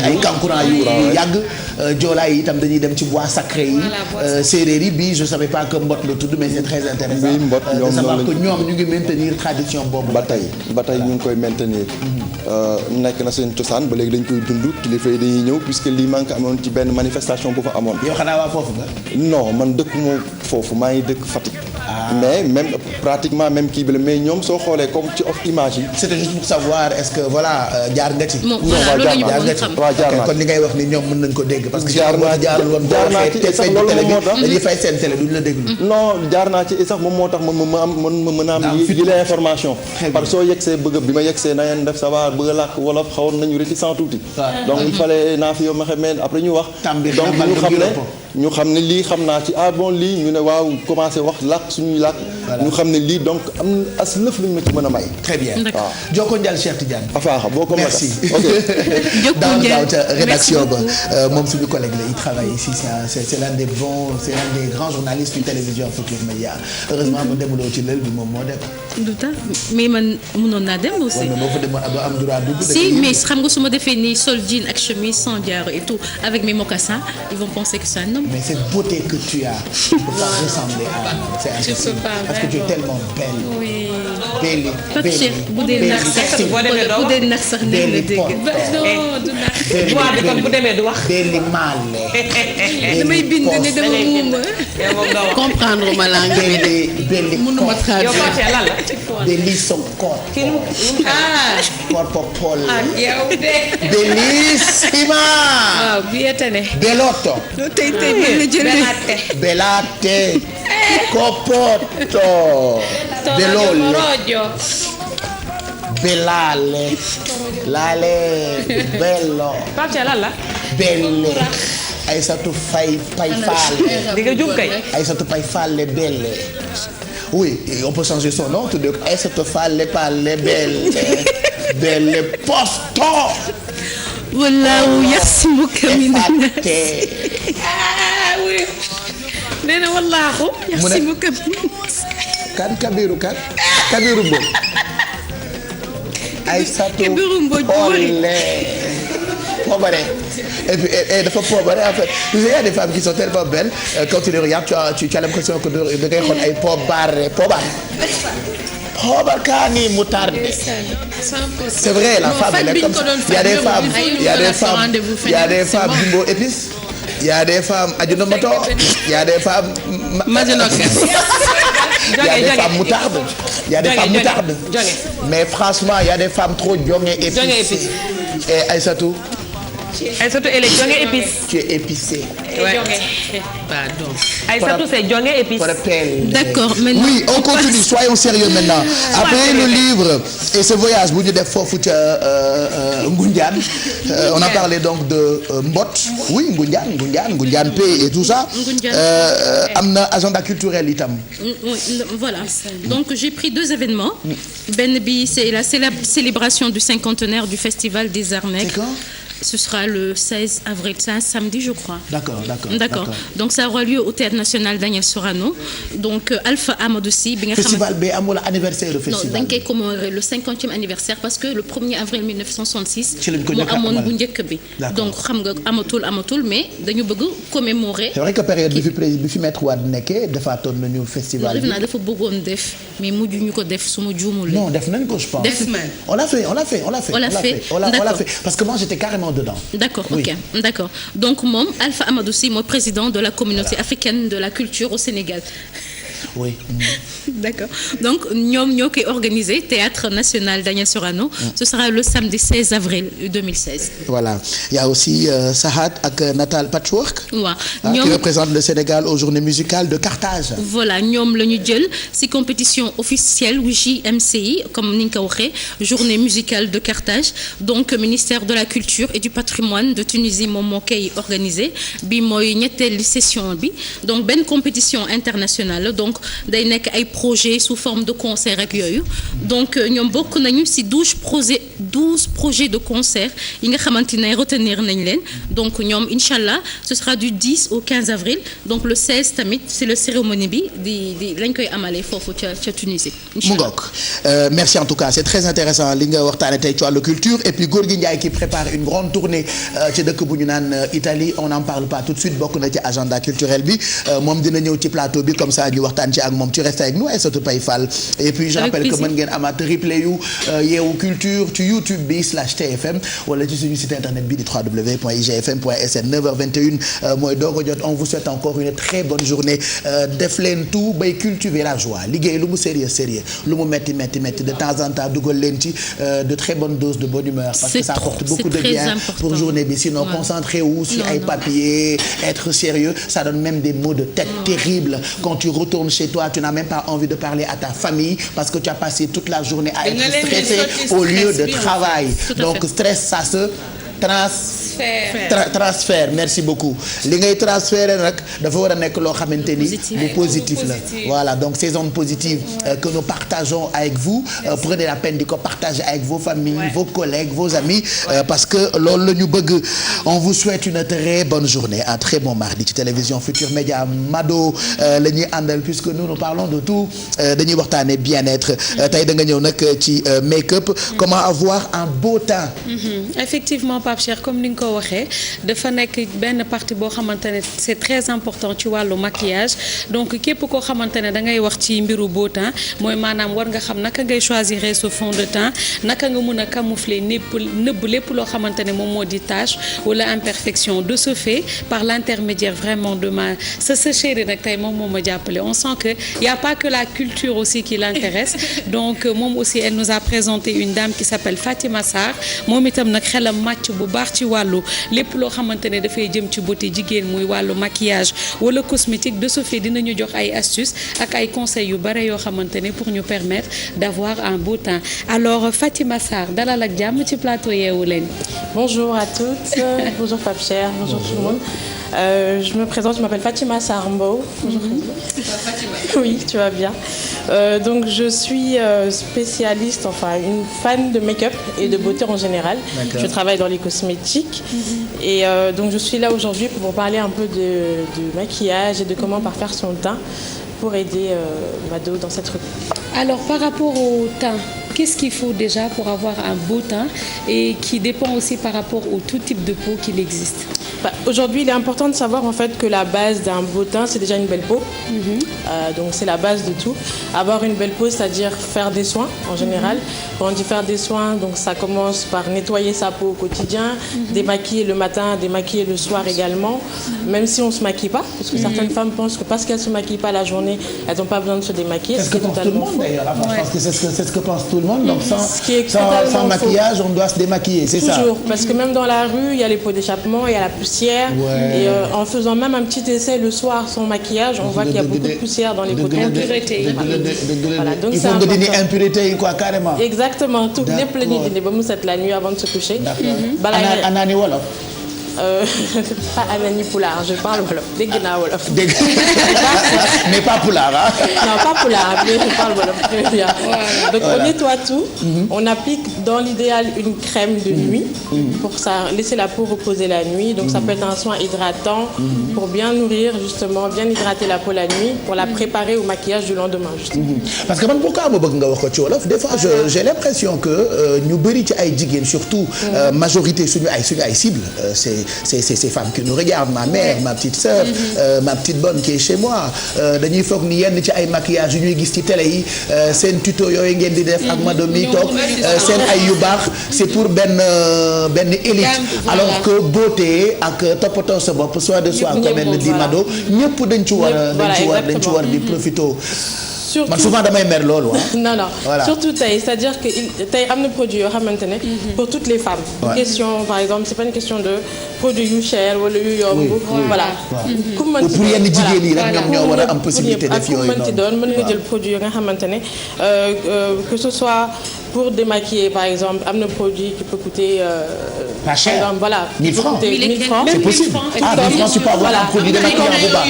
ay kankurang yu yàgg joolaay yi itam dañuy dem ci bois sacré yi séeréer yi bii je savais pas que mbot la tudd mais c'est très intéressant de savoir que ñoom ñu ngi maintenir tradition boobu ba tey ñu ngi koy maintenir nekk na seen cosaan ba léegi dañ koy dund kilifa yi dañuy ñëw puisque lii manque amoon ci benn manifestation bu fa amoon. yow xanaa waa foofu nga. non man dëkk moo foofu maa ngi dëkk Fatick. mais même pratiquement même kii bi la mais ñoom soo xoolee comme ci off image yi. c'était juste pour savoir est-ce que voilà jaar nga ci. moom voilà loolu la ñu bëggoon xam waaw jaar naa kon li ngay wax ni ñoom mën nañ ko dégg. parce que jaar naa ci sax loolu moom moo tax dañuy fay seen télé duñ la déglu. non jaar naa ci sax moom moo tax ma mën a am yi la information. parce que soo yegsee bi ma yegsee na ngeen def savoir bëgg a làkk wolof xawoon nañu réticent tuuti. donc il fallait naa fi yow ma xamee après ñu wax. donc ñu xam ne lii xam naa ci bon lii ñu ne waaw commencé wax làkk suñuy làkk. ñu xam ne lii donc am as lëf luñ ma ci mën a may. très bien waaw Jokko Njal Cheikh Tidiane. afaaxa boo ko merci daaw ca rédaction ba moom suñu collègue la il travaille ici c'est l'un des grands journalistes du télévision Futurs Médias heureusement bu demuloo ci lël bi moom moo dem. du tax mais man mënoon naa dem aussi. wala boo fa demoon doo am droit dugg. si mais xam nga su ma defee nii sol jean ak chemise sans diaro et tout avec mes mocassins ils vont penser que c'est un homme. mais cette beauté que tu as tu peux pas ressembler à un homme. C'est impossible parce que tu es tellement belle. oui. Belli Pape Cheikh bu dee nax sax nee na dégg. non du nax. bi kon bu demee du wax. Belli male. damay bind ne dama muuma. comprendre ma langue. Belli mënuma traduire. yow Pape Cheikh lan la. Belli son corps. Corpo polo. yow de. Bellissima. waaw bietane. Bellotto. tey mën na jël Bellate. Copoto. Bellole. Bellale. Lale. Bello. Pape Cheikh lan la. Belle. Aïssatou Faye Fall. di nga jum kay. Aïssatou Faye Fall Belle. Oui, et on peut changer son nom tout de Aïssatou Fall Belle. Belle Posto. wallaahu yaxsimuka mina naas. oui. nee na wallaahu yaxsimuka mina naas. Kabiru Mbodj. Aïssatou Kabiru Mbodj Pobare. Et puis dafa pobare en fait. Tu sais, il y a des femmes qui sont tellement belles quand tu les regardes tu as l'impression que da ngay xool ay pobar Kani moutarde. C'est vrai, la femme elle est comme ça. Il y a des femmes jumbo épices. Il y a des femmes Ajinomoto. Il y a des femmes Majinoka. y a des femmes moutardes. Il y a des femmes moutardes. Mais franchement, il y a des femmes trop jonge épicées. Et Aïssatou. Aïssatou, elle est jonge épice. Tu es épicée. Ouais. Pardon. Aïssatou, c'est jonge épice. D'accord, maintenant. Oui, on continue, soyons sérieux maintenant. Après le livre et ce voyage bu ñu def foofu ca Ngoundiane, on a parlé donc de Mbot. Oui, Ngoundiane P et tout ça. Am na agenda culturel itam. Voilà. Donc j'ai pris 2 événements. Benn bi c'est la célébration du 50e du Festival des Arts Nègres. C'est quand? Ce sera le 16 avril, c'est un samedi je crois. D'accord. Donc ça aura lieu au Théâtre National Daniel Sorano. Donc Alpha Amadou Sy bi nga xam festival bi amul anniversaire du festival. Non, dañ koy commémorer le 50e anniversaire parce que le 1er avril 1966 ci lañ ko moo amoon bu njëkk bi. Donc xam nga amatul mais dañu bëgg commémorer. C'est vrai que période bi fi Maître Wade nekkee defaatoon nañu festival bi. dafa bëggoon def mais mujj ñu ko def su ma juumul. Non, def nañ ko je pense. On l'a fait parce que moi j'étais carrément dedans. D'accord, oui. Ok, d'accord. Donc moom Alpha Amadou Sy mooy président de la communauté africaine de la culture au Sénégal. Oui. D'accord. Donc ñoom ñoo koy organisé Théâtre National Daniel Sorano. Ce sera le samedi 16 avril 2016. Voilà. Il y a aussi Sahat ak Natal Patchwork. Waaw. Qui représente le Sénégal aux Journées musicales de Carthage. Voilà, ñoom la ñu jël ci compétition officielle wu JMCI comme ni nga ko waxee Journée musicale de Carthage. Donc ministère de la culture et du patrimoine de Tunisie moom moo koy organisé bi mooy ñetteelu session bi donc benn compétition internationale donc day nekk ay projets sous forme de concert ak yooyu donc ñoom bokk nañu ci 12 projets de concert yi nga xamante ne retenir nañ leen donc ñoom inchallah ce sera du 10 au 15 avril donc le 16 tamit c'est le cérémonie bi di lañ koy amalee foofu ca Tunisie. mu ngoog merci en tout cas c'est très intéressant li nga waxtaane tey ci wàllu culture et puis Gorgui Ndiaye qui prépare une grande tournée ci dëkk bu ñu naan Italie on n'en parle pas tout de suite bokk na ci agenda culturel bi moom dina ñëw ci plateau bi comme ça ñu waxtaan ci ak moom tu restes avec nous Aïssatou Paye Fall et puis je rappelle que mën ngeen amaat replay yu Yeewu Culture ci YouTube bi /TFM wala ci suñu site internet bi di www.igfm.sn 9h21 mooy doog a jot on vous souhaite encore une très bonne journée def leen tout bay cultiver la joie liggéey lu mu sérieux lu mu metti de temps en temps dugal leen ci de très bonnes doses de bonne humeur parce que ça apporte beaucoup de bien pour journée bi sinon concentré wu sur ay papiers être sérieux ça donne même des maux de tête terribles quand tu retournes chez toi tu n'as même pas envie de parler à ta famille parce que tu as passé toute la journée à être stressé au lieu de travail donc stress ça se transfert merci beaucoup li ngay transférer nag dafa war a nekk loo xamante ni lu positif la voilà donc ces ondes positives que nous partageons avec vous prenez la peine di ko partager avec vos familles vos collègues vos amis parce que loolu la ñu bëgg on vous souhaite une très bonne journée un très bon mardi ci télévision Futur Média Mado la ñuy àndal puisque nous parlons de tout dañuy waxtaane bien-être tey da nga ñëw nag ci make-up comment avoir un beau teint effectivement Pape Cheikh comme ni nga ko waxee dafa nekk benn partie boo xamante ne c'est très important ci wàllu maquillage donc képp koo xamante ne da ngay wax ci mbiru beau teint mooy maanaam war nga xam naka ngay choisir ce fond de teint naka nga mën a camoufler nëbb lépp loo xamante ne moom moo di tache wala imperfection de ce fait par l'intermédiaire vraiment de sa chérie nag tey moom moo ma jàppale on sent que y a pas que la culture aussi qui l'intéresse donc moom aussi elle nous a présenté une dame qui s'appelle Fatima Sarr moom itam nag xelam màcc bu baax ci wàllu lépp loo xamante ne dafay jëm ci beauté jigéen muy wàllu maquillage wala cosmétique de ce fait dinañu jox ay astuces ak ay conseils yu bare yoo xamante ne pour ñu permettre d'avoir un beau teint alors Fatima Sarr dalal ak jàmm ci plateau Yeewu Leen. Bonjour à toutes, bonjour Pape Cheikh, bonjour tout le monde. Je me présente, je m'appelle Fatima Sarr Mbow. Bonjour Fatima. Oui, tu vas bien. Donc je suis spécialiste, enfin une fan de make-up et de beauté en général. D'accord. Je travaille dans les cosmétiques et donc je suis là aujourd'hui pour vous parler un peu de maquillage et de comment parfaire son teint pour aider Mado dans cette rubrique. Alors par rapport au teint, qu'est-ce qu'il faut déjà pour avoir un beau teint et qui dépend aussi par rapport au tout type de peau qu'il existe? Aujourd'hui, il est important de savoir en fait que la base d'un beau teint, c'est déjà une belle peau. Donc c'est la base de tout. Avoir une belle peau, c'est-à-dire faire des soins en général. Quand on dit faire des soins, donc ça commence par nettoyer sa peau au quotidien, démaquiller le matin, démaquiller le soir également, même si on ne se maquille pas, parce que certaines femmes pensent que parce qu'elles ne se maquillent pas la journée, elles n'ont pas besoin de se démaquiller. C'est ce que pense tout le monde d'ailleurs. Je pense que c'est ce que pense tout le monde. Donc sans maquillage, on doit se démaquiller, c'est ça? Toujours, parce que même dans la rue, il y a les pots d'échappement, il y a la poussière. Et en faisant même un petit essai le soir sans maquillage, on voit qu'il y a beaucoup de poussière dans les pots d'impureté. Il faut que dîner impureté quoi carrément. Exactement, tout lépp la ñuy dindi ba mu set la nuit avant de se coucher. Anani wolof. Pas Anani Poulard, je parle wolof. Dégg naa wolof. Mais pas Poulard, hein? Non, pas Poulard, mais je parle wolof très bien. Donc on nettoie tout. On applique dans l'idéal une crème de nuit pour ça, laisser la peau reposer la nuit. Donc ça peut être un soin hydratant pour bien nourrir justement, bien hydrater la peau la nuit pour la préparer au maquillage du lendemain justement. Parce que man pourquoi ma bëgg nga wax ko ci wolof des fois j'ai l'impression que ñu bëri ci ay jigéen surtout majorité suñu ay cible c'est ces femmes qui nous regardent, ma mère, ma petite sœur, ma petite bonne qui est chez moi dañuy foog ni yenn ci ay maquillage yu ñuy gis ci télé yi seen tuto yooyu ngeen di def ak madame mi toog seen ay yu baax c'est pour benn élite alors que beauté ak toppatoo sa bopp soin de soi comme elle le dit Mado ñëpp dañ ci war di profito. Man souvent damay mer loolu non voilà. Surtout tey c'est-à-dire que tey am na produit yoo xamante ne pour toutes les femmes. Question par exemple c'est pas une question de produit yu cher wala yu yomb. Voilà. Pour yenn jigéen yi rek ñoom ñoo war a am possibilité def yooyu noonu. doon mën nga jël produit yoo nga xamante ne que ce soit pour démaquiller par exemple am na produit qui peut coûter. Pas cher. Exemple, voilà. 1000 francs. 1000 francs. C'est possible. 1000 francs tu peux avoir un produit démaquillant bu baax.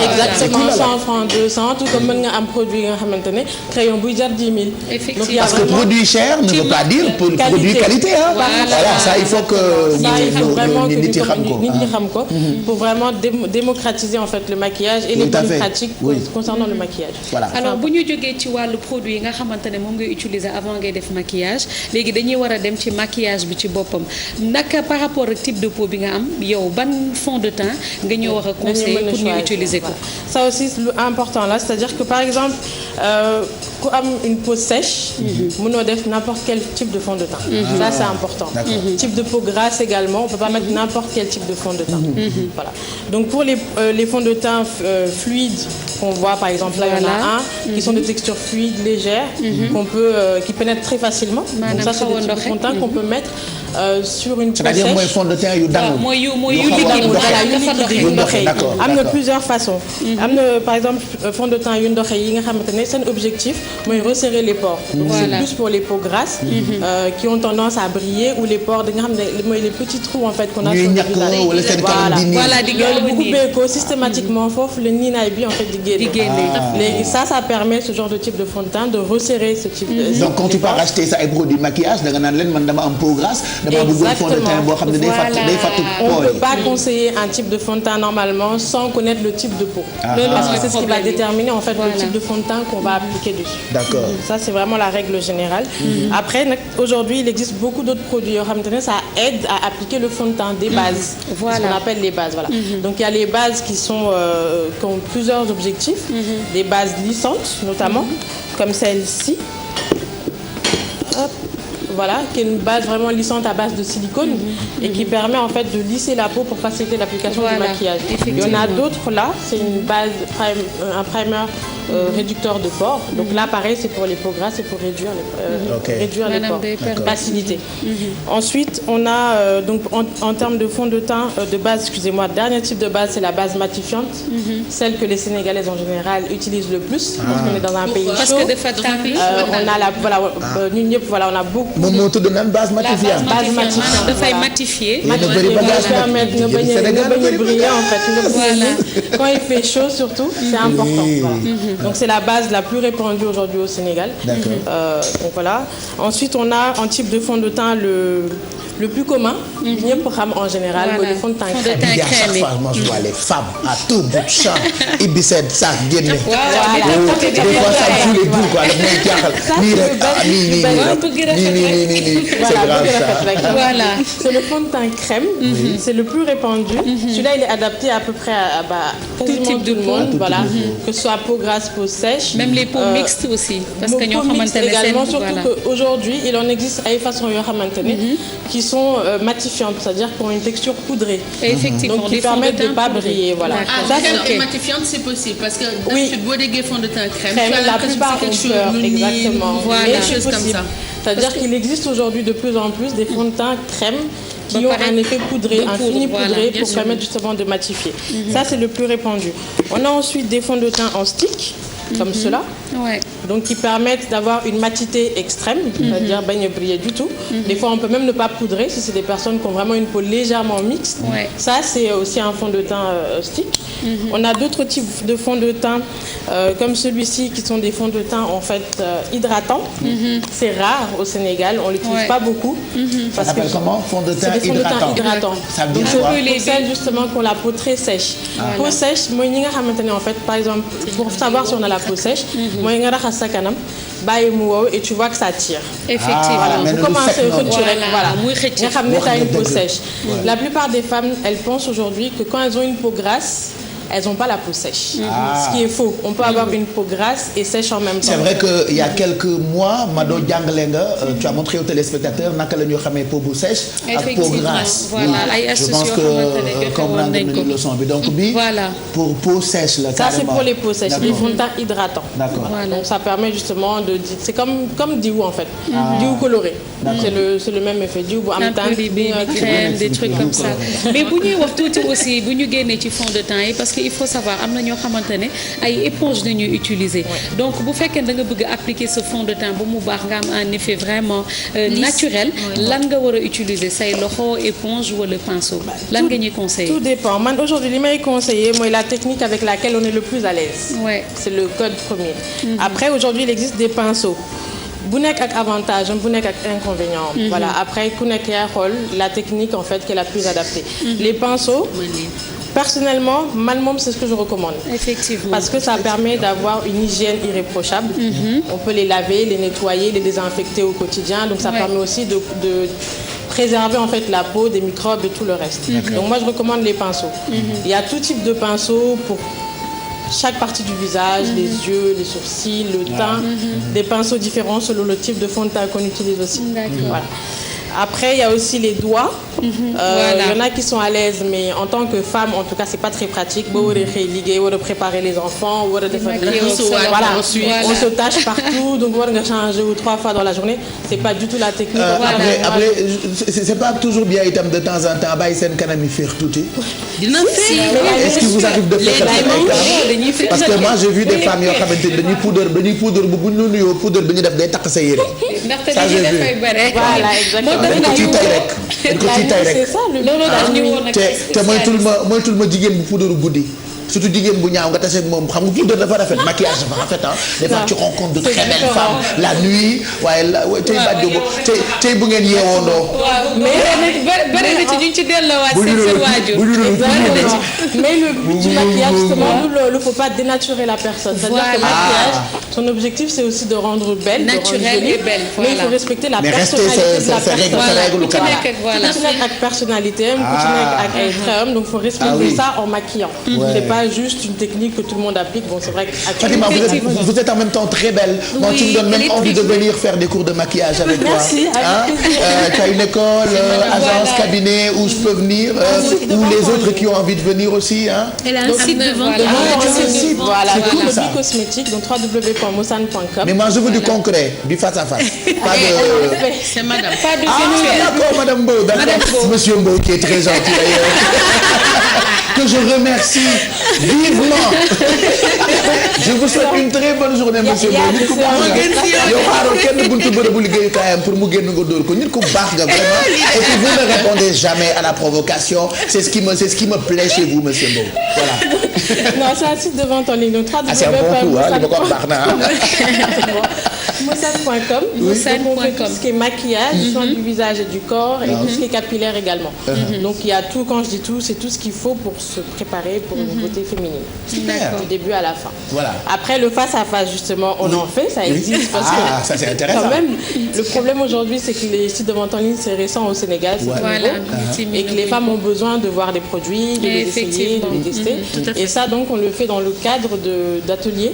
Exactement 100 francs 200 tout comme mën nga am produit nga xamante ne crayon buy jar 10 000. Effectivement. Parce que produit cher ne veut pas dire pour produit qualité hein. Voilà ça il faut que nit ñi xam ko pour vraiment démocratiser en fait le maquillage et les bonnes pratiques concernant le maquillage. Voilà. Alors bu ñu jógee ci wàllu produit yi nga xamante ne moom ngay utiliser avant ngay def maquillage léegi dañuy war a dem ci maquillage bi ci boppam naka par rapport ak type de peau bi nga am yow ban fond de teint nga ñëw wax a conseiller pour ñu utiliser ko. Ça aussi lu important là c'est-à-dire que par exemple ku am une peau sèche mënoo def n'importe quel type de fond de teint. Ça c'est important. Type de peau grasse également on peut pas mettre n'importe quel type de fond de teint. Voilà. Donc pour les fonds de teint fluides qu'on voit par exemple là il y en a un qui sont de texture fluide légère qui pénètrent très facilement. Donc ça c'est des types de fond de teint qu'on peut mettre sur une peau sèche. C'est-à-dire mooy fond de teint yu dang. mooy yu liquide yu ndoxee am na plusieurs façons. am na par exemple fond de teint yu ndoxee yi nga xamante ne seen objectif mooy resserrer les pores. Donc c'est plus pour les peaux grasses qui ont tendance à briller ou les pores da nga xam ne mooy les petits trous en fait qu'on a sur le visage. Voilà loolu bu ubbee ko systématiquement foofu le niinaay bi en fait di génne. Léegi ça permet ce genre de type de fond de teint de resserrer ce type de. Donc quand tu pars acheter sa ay produits maquillage da nga naan leen man dama am peau grasse. dama bëgg fond de teint boo xam ne day fàttu on ne peut pas conseiller un type de fond de teint normalement sans connaître le type de peau. Parce que c'est ce qui va déterminer en fait le type de fond de teint qu'on va appliquer dessus. D'accord. Ça c'est vraiment la règle générale. Après nag aujourd'hui il existe beaucoup d'autres produits yoo xamante ne ça aide à appliquer le fond de teint des bases. Voilà. Ce qu'on appelle les bases. Voilà. Donc il y a les bases qui ont plusieurs objectifs. Des bases lissantes notamment comme celle-ci. Hop. Voilà, qui est une base vraiment lissante à base de silicone et qui permet en fait de lisser la peau pour faciliter l'application du maquillage. Il y en a d'autres là, c'est une base, un primer réducteur de pores. Donc là, pareil, c'est pour les peaux grasses et pour réduire les pores, faciliter. Ensuite, on a donc en termes de fond de teint de base, excusez-moi, dernier type de base, c'est la base matifiante, celle que les Sénégalaises en général utilisent le plus parce qu'on est dans un pays chaud. Parce que des fois, on a on a beaucoup. Moo tudd naan base matifiante. Base matifiante dafay matifier. permettre nga bañ a briller en fait. Quand il fait chaud surtout, c'est important. Donc c'est la base la plus répandue aujourd'hui au Sénégal. Donc voilà. Ensuite on a en type de fond de teint le plus commun, ñëpp xam en général, le fond de teint crème. À chaque fois, moi je vois les femmes à tout bout de champ, Ibi seen sac génne. Des fois ça me fout les boules quoi, daf may jaaxal. Nii rek c'est grave ça. Voilà, c'est le fond de teint crème, c'est le plus répandu. Celui-là il est adapté à peu près à quasiment tout le monde, voilà, que ce soit peau grasse, peau sèche. Même les peaux mixtes aussi, parce que ñoo xamante ne également, surtout qu'aujourd'hui il en existe ay façons yoo xamante ne qui sont matifiantes, c'est-à-dire qui ont une texture poudrée. Effectivement, donc qui permettent de ne pas briller. Voilà. Et matifiante, c'est possible parce que d'habitude, beau dégué fond de teint crème, la plupart ont peur, exactement. Voilà, des choses comme ça. C'est-à-dire qu'il existe aujourd'hui de plus en plus des fonds de teint crème qui ont un effet poudré, un fini poudré pour permettre justement de matifier. Ça, c'est le plus répandu. On a ensuite des fonds de teint en stick, comme cela. Donc qui permettent d'avoir une matité extrême, c'est-à-dire baigner briller du tout. Des fois on peut même ne pas poudrer si c'est des personnes qui ont vraiment une peau légèrement mixte. Ça c'est aussi un fond de teint stick. On a d'autres types de fonds de teint comme celui-ci qui sont des fonds de teint en fait hydratants. C'est rare au Sénégal, on l'utilise pas beaucoup. Ça s'appelle comment? Fond de teint hydratant. Ça veut dire quoi? Pour celles justement qui ont la peau très sèche. Peau sèche, moi ñi nga xamantene en fait par exemple pour savoir si on a la peau sèche, moi nga raxas sa kanam bàyyi mu wow et tu vois que ça tire. Effectivement. Vous commencez à xëcc nga xam ne t'as une peau sèche. La plupart des femmes, elles pensent aujourd'hui que quand elles ont une peau grasse, elles n'ont pas la peau sèche. Ce qui est faux. On peut avoir une peau grasse et sèche en même temps. C'est vrai qu'il y a quelques mois, Mado Djanglenga, tu as montré aux téléspectateurs naka la ñu xamee peau bu sèche ak peau grasse. Je pense que comprendre nañu leçon bi. Donc bi pour peau sèche la. Ça c'est pour les peaux sèches, les fonds de teint hydratants. D'accord. Donc ça permet justement de, c'est comme diou en fait, diou coloré. C'est le même effet, diou bu am teint, crème, des trucs comme ça. Mais bu ñuy wax tuuti aussi bu ñu génnee ci fond de teint yi parce que il faut savoir am na ñoo xamante ne ay éponge dañuy utiliser. Donc bu fekkee da nga bëgg a appliquer ce fond de teint ba mu baax nga am un effet vraiment naturel, lan nga war a utiliser say loxo, éponge wala pinceau. Lan nga ñuy conseiller? Tout dépend. Man aujourd'hui li may conseiller mooy la technique avec laquelle on est le plus à l'aise. C'est le code premier. Après aujourd'hui il existe des pinceaux. Bu nekk ak avantage bu nekk ak inconvénient. Voilà, après ku nekk yaa xool la technique en fait qui est la plus adaptée. Les pinceaux personnellement, c'est ce que je recommande. Effectivement. Parce que ça permet d'avoir une hygiène irréprochable. On peut les laver, les nettoyer, les désinfecter au quotidien. Donc ça permet aussi de préserver en fait la peau des microbes et tout le reste. Donc moi je recommande les pinceaux. Il y a tout type de pinceaux pour chaque partie du visage, les yeux, les sourcils, le teint, des pinceaux différents selon le type de fond de teint qu'on utilise aussi. Voilà. Après, il y a aussi les doigts. Il y en a qui sont à l'aise, mais en tant que femme, en tout cas, c'est pas très pratique. Boo waree xëy liggéey, war a préparer les enfants, war a defar on se tâche partout, donc war nga changer 3 fois dans la journée. C'est pas du tout la technique. Après, c'est pas toujours bien itam de temps en temps bàyyi seen kanam yi féex tuuti. Est-ce qu'il vous arrive de faire ça? Parce que moi j'ai vu des femmes yoo xamante ni dañuy poudre bu ñu nuyoo poudre bi ñu def day takk sa yére. Ça j'ai vu. Voilà, exactement. dañ ko ciy tay rek c'est ça le te moytul ma jigéen bu puudaru guddi surtout jigéen bu ñaaw nga tase moom xam nga puudar dafa rafet maquillage dafa rafet des fois tu rencontres de très belles femmes la nuit waaye tey bàjjo bo tey bu ngeen yeewoondoo mais bëri na ci ñu ci delloowaat seen waajur mais le but du maquillage justement loolu faut pas dénaturer la personne, c'est-à-dire que le maquillage son objectif c'est aussi de rendre belle, naturelle et belle, mais il faut respecter la personnalité de la personne. Ku ci nekk ak personnalité am, ku ci nekk ak ay traits, donc il faut respecter ça en maquillant. C'est pas juste une technique que tout le monde applique. Bon, c'est vrai que Fatima, vous êtes en même temps très belle. Moi, tu me donnes même envie de venir faire des cours de maquillage avec toi. Merci. Tu as une école, agence, cabinet où je peux venir, ou les autres qui ont envie de venir aussi. Elle a un site de vente. Voilà, produits cosmétiques, donc www.mosan.com. Mais moi, je veux du concret, du face à face. Pas de. C'est madame. Pas de d'accord, madame Mbo. D'accord. Monsieur Mbo qui est très gentil d'ailleurs. que je remercie vivement. Je vous souhaite une très bonne journée monsieur Mbow. nit ku baax nga yow xaaral kenn buntu bërëbu liggéeyukaayam pour mu génn nga dóor ko nit ku baax nga vraiment et puis vous ne répondez jamais à la provocation c'est ce qui me plaît chez vous monsieur Mbow voilà. Non, c'est un site de vente en ligne donc c'est un bon coup li ma ko wax baax na Mossad.com. Mossad.com. On fait tout ce qui est maquillage, soin du visage et du corps et tout ce qui est capillaire également. Donc il y a tout, quand je dis tout, c'est tout ce qu'il faut pour se préparer pour une beauté féminine. Super. Du début à la fin. Voilà. Après le face à face justement, on en fait, ça existe parce que ça c'est intéressant. Quand même, le problème aujourd'hui c'est que les sites de vente en ligne c'est récent au Sénégal, c'est nouveau, et que les femmes ont besoin de voir les produits, de les essayer, de les tester. Et ça donc on le fait dans le cadre d'ateliers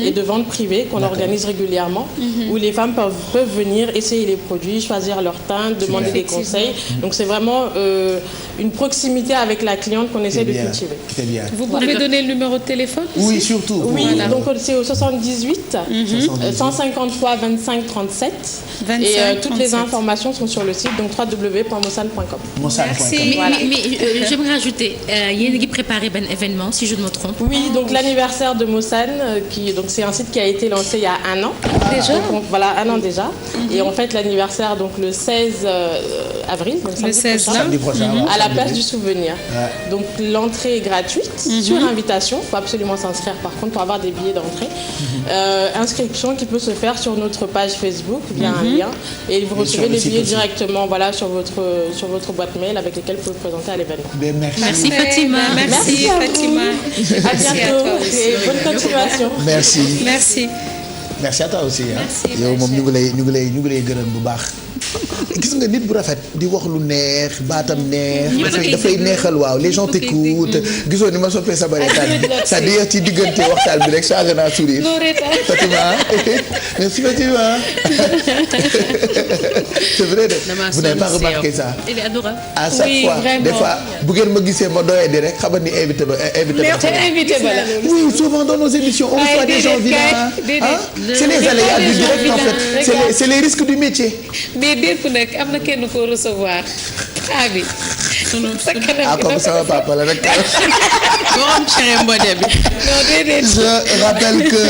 et de ventes privées qu'on organise régulièrement. Où les femmes peuvent venir essayer les produits, choisir leur teinte, demander des conseils. Donc c'est vraiment une proximité avec la cliente qu'on essaie de cultiver. Très bien. Vous pouvez donner le numéro de téléphone aussi? Oui, surtout. Oui, voilà. Donc c'est au 78 153 25 37 et toutes les informations sont sur le site donc www.mossad.com. Merci. Voilà. Mais j'aimerais rajouter, yéen a ngi préparé un événement si je ne me trompe. Oui, donc l'anniversaire de Mossad donc c'est un site qui a été lancé il y a un an. Déjà. Donc, voilà, un an déjà. Et on fête l'anniversaire donc le 16 avril, donc samedi prochain, à la place du souvenir. Donc l'entrée est gratuite sur invitation. Il faut absolument s'inscrire par contre pour avoir des billets d'entrée. Inscription qui peut se faire sur notre page Facebook via un lien et vous recevez les billets directement sur votre boîte mail avec lesquels vous pouvez vous présenter à l'événement. Merci Fatima. Merci Fatima. À bientôt et bonne continuation. Merci. Merci à toi aussi yow moom ñu ngi lay gërëm bu baax gis nga nit bu rafet di wax lu neex baatam neex dafay neexal waaw les gens t'écoutent gisoo ni ma soppee sa bareetaan bi c'est-à-dire ci diggante waxtaan bi rek changé naa sourire Fatima merci Fatima c'est vrai de vous n'avez pas remarqué ça il est adorable à chaque fois des fois bu ngeen ma gisee ma doyee di rek xamal ni invité ba oui souvent dans nos émissions on reçoit des gens vivants c'est les aléas du direct en fait c'est les risques du métier. mais déet nag am na kenn koo recevoir abi. comme sama papa la rek. borom cere mbode bi. Je rappelle que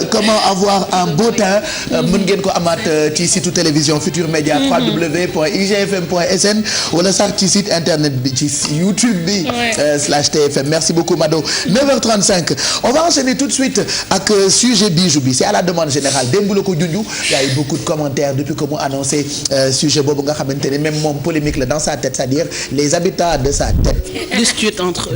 comment avoir un beau teint mën ngeen ko amaat ci site télévision Futur Média www.igfm.sn wala sax ci site internet bi ci YouTube bi /TFM. Merci beaucoup Mado. 9h35 on va enchaîner tout de suite ak sujet bijou bi c'est à la demande générale démb la ko junju il y a eu beaucoup de commentaires depuis que mu annoncé sujet boobu nga xamante ne même moom polémique la dans sa tête c'est-à-dire les habitants de sa tête discutent entre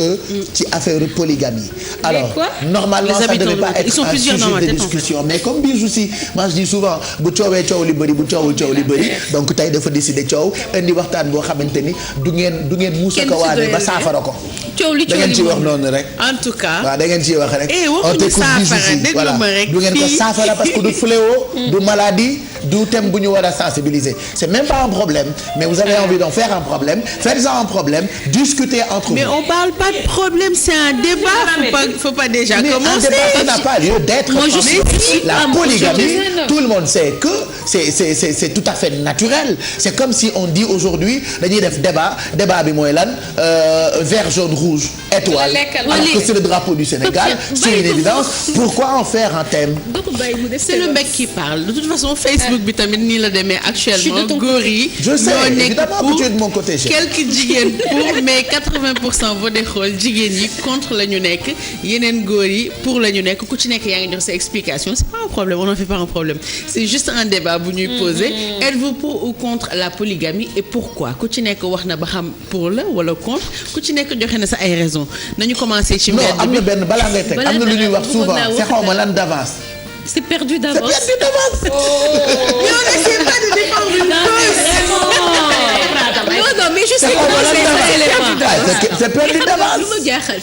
eux ci affaire polygamie. Alors normalement ça ne devait pas être un sujet de discussion mais comme bijou si moi je dis souvent bu coowee coow li bëri bu coowul coow li bëri donc tey dafa décider coow indi waxtaan boo xamante ni du ngeen muusa ko waane ba saafara ko. da ngeen ci wax noonu rek. en tout cas waaw da ngeen ciy wax rek. on t'écoute bijou voilà du ngeen ko saafara parce que du fléau du maladie du thème bu ñu war a sensibiliser c'est même pas un problème mais vous avez envie d'en faire un problème faites-en un problème discutez entre vous. Mais on parle pas de problème c'est un débat faut pas déjà commencer. Mais un débat ça n'a pas lieu d'être. La polygamie tout le monde sait que c'est tout à fait naturel c'est comme si on dit aujourd'hui dañuy def débat bi mooy lan vert jaune rouge étoile alors que c'est le drapeau du Sénégal c'est une évidence pourquoi en faire un thème. C'est le mec qui parle de toute façon Facebook bi tamit nii la demee actuellement góor yi je sais évidemment que tu es de mon côté quelques jigéen pour mais 80% boo dee xool jigéen yi contre la ñu nekk yeneen góor yi pour la ñu nekk ku ci nekk yaa ngi jox sa explication c'est pas un problème on n'en fait pas un problème c'est juste un débat bu ñuy poser êtes-vous pour ou contre la polygamie et pourquoi ku ci nekk wax na ba xam pour la wala contre ku ci nekk joxe na sa ay raisons nañu commencer ci mbedd bi. non am na benn balaa ngay teg am na lu ñuy wax souvent c'est xawma lan d'avance. C'est perdu d'avance. C'est perdu d'avance. Mais on n'essaie pas de défendre une cause. Non, mais je sais comment c'est perdu d'avance.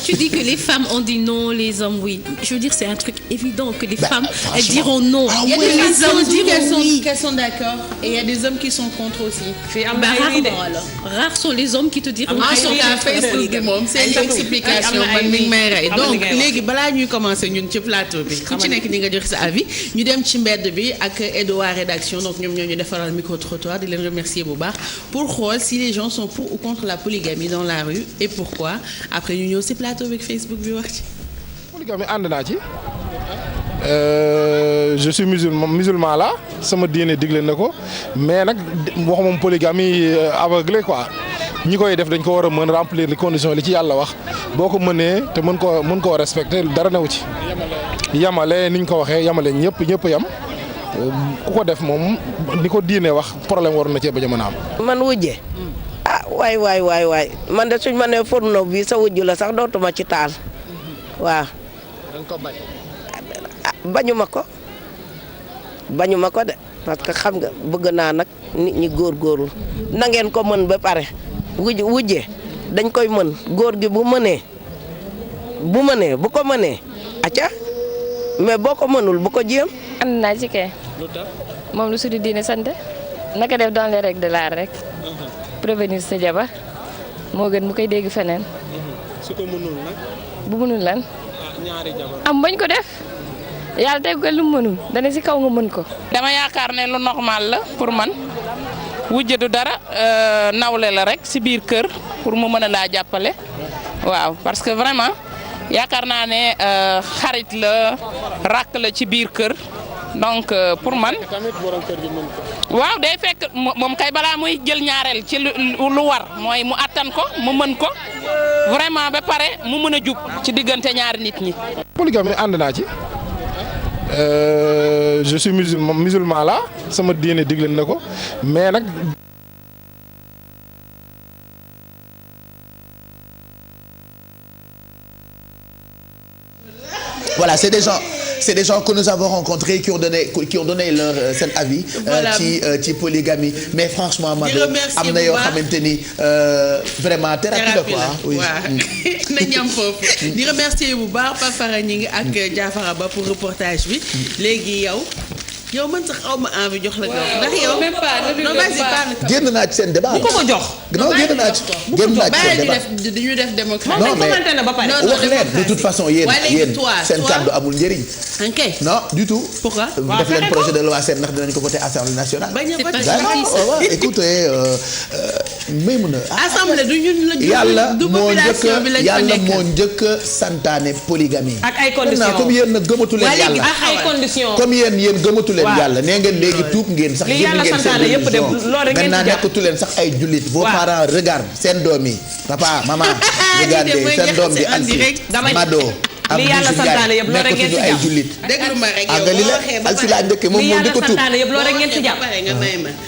Tu dis que les femmes ont dit non, les hommes oui. Je veux dire, c'est un truc évident que les femmes, elles diront non. Il y a des hommes qui diront qu'elles sont d'accord et il y a des hommes qui sont contre aussi. Rarement alors. Rares sont les hommes qui te diront en tout cas Facebook bi moom c'est une explication man mi ngi may rey donc léegi balaa ñuy commencer ñun ci plateau bi ku ci nekk ni nga joxe sa avis ñu dem ci mbedd bi ak Edouard rédaction donc ñoom ñoo ñu defaral micro trottoir di leen remercier bu baax pour xool si les gens sont pour ou contre la polygamie polygamie dans la rue et pourquoi après ñu ñëw ci plateau bi Facebook bi wax ci. polygamie ànd naa ci je suis musulman la sama diine digle na ko mais nag wax moom polygamie aveuglé quoi ñi koy def dañ ko war a mën remplir les conditions li ci yàlla wax boo ko mënee te mën koo respecter dara newu ci. yamale ni ñu ko waxee yamale ñëpp yam ku ko def moom ni ko diine wax problème waroon na cee bañ a mën a am. man wujje waay man de suñ ma nee fourneau bi sa wujju la sax dootuma ci taal waaw. dañ ko bañ. bañuma ko de parce que xam nga bëgg naa nag nit ñi góorgóorlu na ngeen ko mën ba pare wujje dañ koy mën góor gi bu ko mënee acca mais boo ko mënul bu ko jéem. ànd naa ci kay moom lu suñu diine sant naka def dans les règles de l'art rek prévenir sa jabar moo gën mu koy dégg feneen. su ko mënul nag. bu mënul lan. ñaari jabar am bañ ko def yàlla teg ko lu mu mënul dana ci kaw nga mën ko. dama yaakaar ne lu normal la pour man wujje du dara nawle la rek ci biir kër pour mu mën a laa jàppale waaw parce que vraiment yaakaar naa ne xarit la rakk la ci biir kër donc pour man waaw day fekk moom kay balaa muy jël ñaareel ci lu war mooy mu attan ko mu mën ko vraiment ba pare mu mën a jub ci diggante ñaari nit ñi. polygamie ànd naa ci je suis musulman la sama diine digle na ko mais nag. Voilà, c'est des gens que nous avons rencontrés qui ont donné leur seen avis ci polygamie mais franchement man am na yoo xamante ni vraiment thérapie la quoi. oui nañ am foofu di remercier bu baax Pape Fara ñi ngi ak Diafara Ba pour reportage bi léegi yow man sax aw ma envie jox la ndax yow même pas non vas-y génn naa ci seen débat bu ko jox non génn naa ci seen débat dañu def démocratie non mais wax leen de toute façon yéen seen kàddu amul njëriñ non du tout pourquoi def leen projet de loi seet ndax dinañ ko voter Assemblée nationale écoutez may mun a assemblée du ñun la yàlla moo njëkk santaane polygamie ak ay conditions comme yéen nag gëmatu leen yàlla ak ay conditions comme yéen gëmatu leen yàlla nee ngeen léegi tuub ngeen sax génn ngeen seen religion maintenant nekkatu leen sax ay jullit vos parents regardent seen doom yi papa maman regardez seen doom di Alfi Mado li yàlla santaane yëpp loolu rek ngeen ci jàpp ay jullit déglu ma rek Alfi laa njëkkee moom moo njëkk a tuub yëpp loolu rek ngeen ci jàpp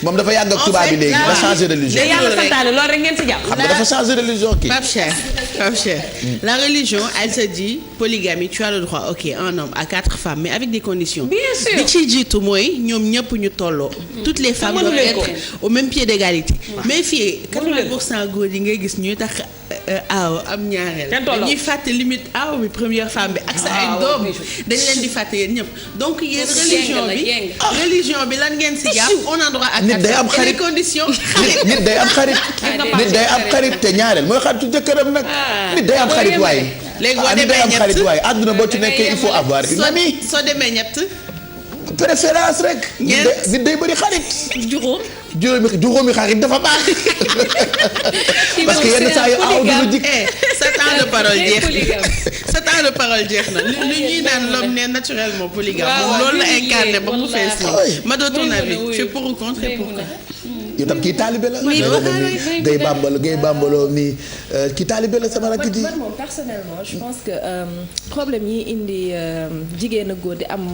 moom dafa yàgg ak tubaab bi léegi ba changer religion li yàlla santaane loolu rek ngeen ci jàpp xam nga dafa changer religion kii Pape Cheikh la religion elle se dit polygamie tu as le droit ok un homme à 4 femmes mais avec des conditions bien sûr li ci jiitu mooy ñoom ñëpp ñu tolloo toutes les femmes doivent être au même pied d'égalité mais fii 80% góor yi ngay gis ñuy tax aaw am ñaareel dañuy fàtte limite aaw bi première femme bi ak sa ay doom dañ leen di fàtte yéen ñëpp donc yéen religion bi lan ngeen si jàpp on a droit à nit day am xarit conditions nit day am xarit nit day am xarit te ñaareel mooy xaritu jëkkëram nag nit day am xarit waaye léegi boo nit day am xarit waaye àdduna boo ci nekkee il faut avoir une amie soo demee ñett préférence rek nit day bëri xarit juróomi xarit dafa baax parce que yenn saa yu aw du jik sa temps de parole jeex na lu ñuy naan l'homme né naturellement polygame moom loolu la incarné ba mu fees nii ma doon ton avis tu es pour ou contre et pourquoi yow tam kii taalibe la gay bambalo mi kii taalibe la sama rakk ji man moom personnellement je pense que problème yi indi jigéen ak góor di am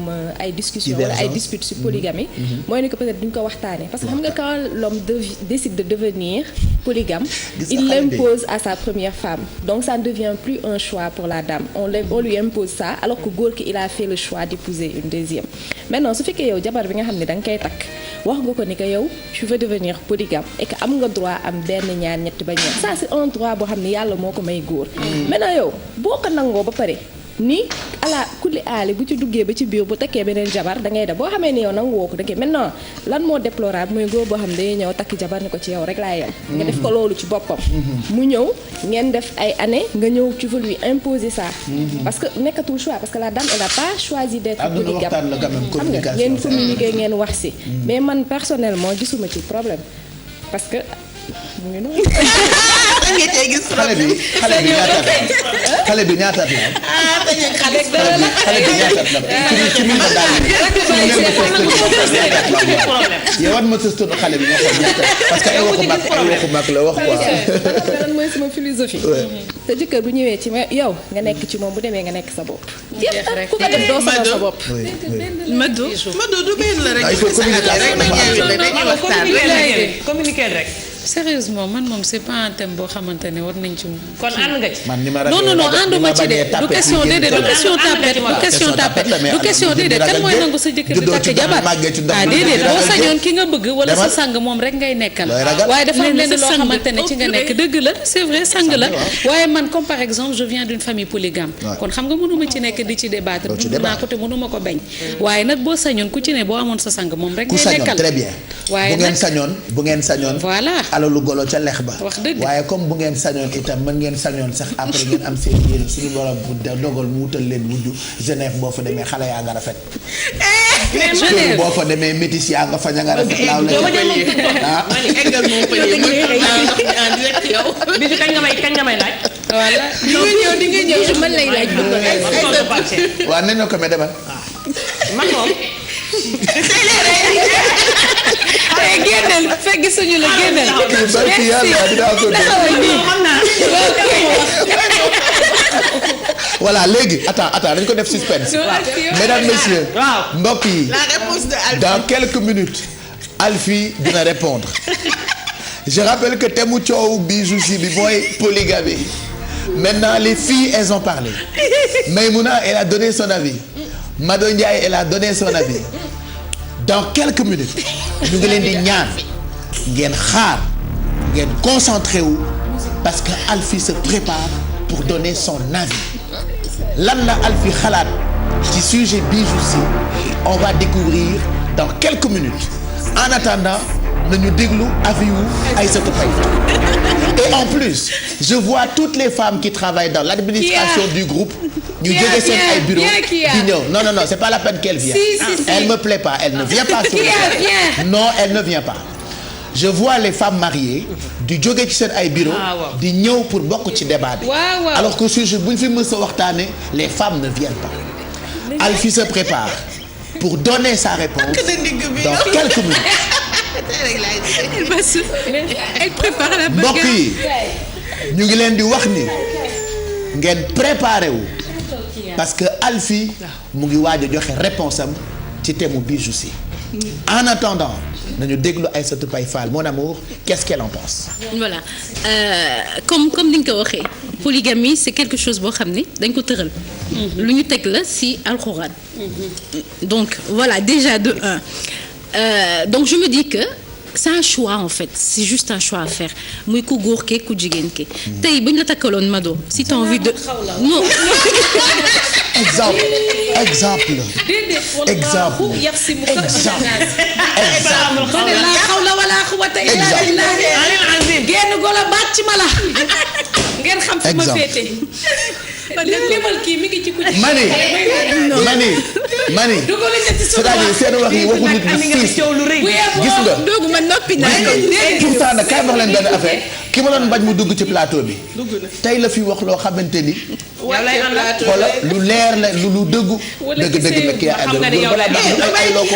ay discussion wala ay disputes sur polygamie mooy ne que peut-être duñ ko waxtaanee parce que xam nga quand l'homme décide de devenir polygame il l'impose à sa première femme donc ça ne devient plus un choix pour la dame on lui impose ça alors que góor ki il a fait le choix d'épouser une deuxième maintenant su fekkee yow jabar bi nga xam ne da nga koy takk wax nga ko ni que yow tu veux devenir polygame et que am nga droit am benn ñaar ñett ba ñeent ça c'est un droit boo xam ne yàlla moo ko may góor maintenant yow boo ko nangoo ba pare ni ala kulli aali bu ci duggee ba ci biir bu tekkee beneen jabar da ngay def boo xamee ni yow nangu woo ko da ngay maintenant lan moo déplorable mooy góor boo xam ne day ñëw takk jabar ni ko ci yow rek laa yem nga def ko loolu ci boppam mu ñëw ngeen def ay années nga ñëw tu veux lui imposer ça parce que nekkatul choix parce que la dame elle a pas choisi d'être polygame xam nga ngeen communiquer ngeen wax si mais man personnellement gisuma ci problème parce que mu ngi noonu nga cee gis problème. xale bi ñaata at la. xale bi ñaata at la. ci mi ma daal yow war ma tëstoon xale bi nga xam ñaata parce que ay waxu mag la wax quoi. lan mooy sama philosophie. sa jëkkër bu ñëwee ci yow nga nekk ci moom bu demee nga nekk sa bopp. ku ko def doo sonal sa bopp. Mado du benn la rek. communiquer rek. sérieusement man moom c'est pas un thème boo xamante ne war nañ ci. kon ànd nga ci. man ni ma non ànduma ci de du question déedéet du question tapette du question déedéet kan mooy nangu sa jëkkër di takk jabar déedéet boo sañoon ki nga bëgg wala sa sang moom rek ngay nekkal waaye dafa am lenn loo xamante ne ci nga nekk dëgg la c'est vrai sang la waaye man comme par exemple je viens d'une famille polygame kon xam nga mënuma ci nekk di ci débattre dund naa ko te mënuma ko bañ waaye nag boo sañoon ku ci ne boo amoon sa sang moom rek ngay nekkal très bien waaye bu ngeen sañoon voilà alalu golo ca lex ba. wax dëgg waaye comme bu ngeen sañoon itam mën ngeen sañoon sax après ngeen am seen yéen suñu borom bu dogal mu wutal leen wujju Genève boo fa demee xale yaa nga rafet. Genève boo fa demee métis yaa nga fa ña nga rafet. laaw la ah. bi kañ nga may laaj. voilà di nga ñëw man lay laaj. waaw nañoo ko mais demal. man moom. génneel fekk suñu la génneel. merci voilà léegi attends dañ ko def suspense. mesdames messieurs. mbokk yi la réponse de Alfie. dans quelques minutes Alfie dina répondre je rappelle que thème mu coow Bijou si bi mooy polygamie maintenant les filles elles ont parlé Maïmouna elle a donné son avis Mado Ndiaye elle a donné son avis dans quelques minutes ñu ngi leen di ñaan ngeen xaar ngeen concentré wu parce que Alfie se prépare pour donner son avis lan la Alfie xalaat ci sujet Bijou si on va découvrir dans quelques minutes en attendant nañu déglu avis wu Aïssatou Faye et en plus je vois toutes les femmes qui travaillent dans l'administration du groupe ñu jóge seen ay bureau di ñëw non c'est pas la peine qu'elle vienne elle me plaît pas elle ne vient pas sur le non elle ne vient pas je vois les femmes mariées di jóge ci seen ay bureau di ñëw pour bokk ci débat bi alors que sujet bu ñu fi mës a waxtaane les femmes ne viennent pas Alfie se prépare pour donner sa réponse dans quelques minutes elle prépare la mbokk yi ñu ngi leen di wax ni ngeen préparé wu parce que Alfie mu ngi waaj a joxe réponse am ci thème Bijou si en attendant nañu déglu Aïssatou Paye Fall mon amour qu'est-ce qu'elle en pense. voilà comme ni nga ko waxee polygamie c'est quelque chose boo xam ne dañ ko tëral. lu ñu teg la ci alxuraan. donc voilà déjà de un donc je me dis que c'est un choix en fait c'est juste un choix à faire muy ku góor ke ku jigéen ke tey bu ñu la takkaloon Mado si t'as envie de non exemple génn golo baat ci ma la ngeen xam fi ma féete limal kii mi ngi ci ku mani c'est-à-dire seen wax yi waxu nit bu siis gis nga doogu ma noppi naa pourtant nag kay wax leen benn affaire ki ma doon bañ mu dugg ci plateau bi tey la fi wax loo xamante ni xoola lu leer la lu dëggu dëgg nag kii ay loo ko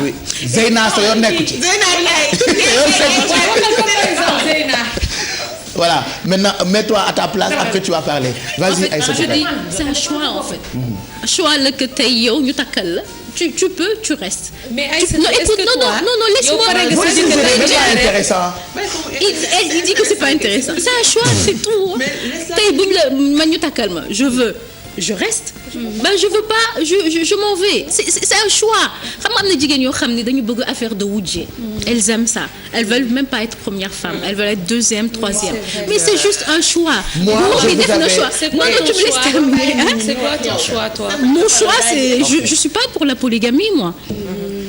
oui Zeyna sa yoon nekku ci voilà maintenant mets-toi à ta place après tu vas parler vas-y Aïssatou. Je dis c'est un choix en fait choix la que tey yow ñu takkal la tu peux tu restes. mais Aïssatou est-ce que toi non laisse-moi c'est intéressant. il dit que c'est pas intéressant c'est un choix c'est tout tey buñ la man ñu takkal ma je reste ben je veux pas je m'en vais c'est un choix xam nga am na jigéen yoo xam ne dañu bëgg affaire de wujje elles aiment ça elles veulent même pas être première femme elles veulent être deuxième troisième mais c'est juste un choix moi je vous avais non tu me laisses terminer c'est quoi ton choix toi mon choix c'est je suis pas pour la polygamie moi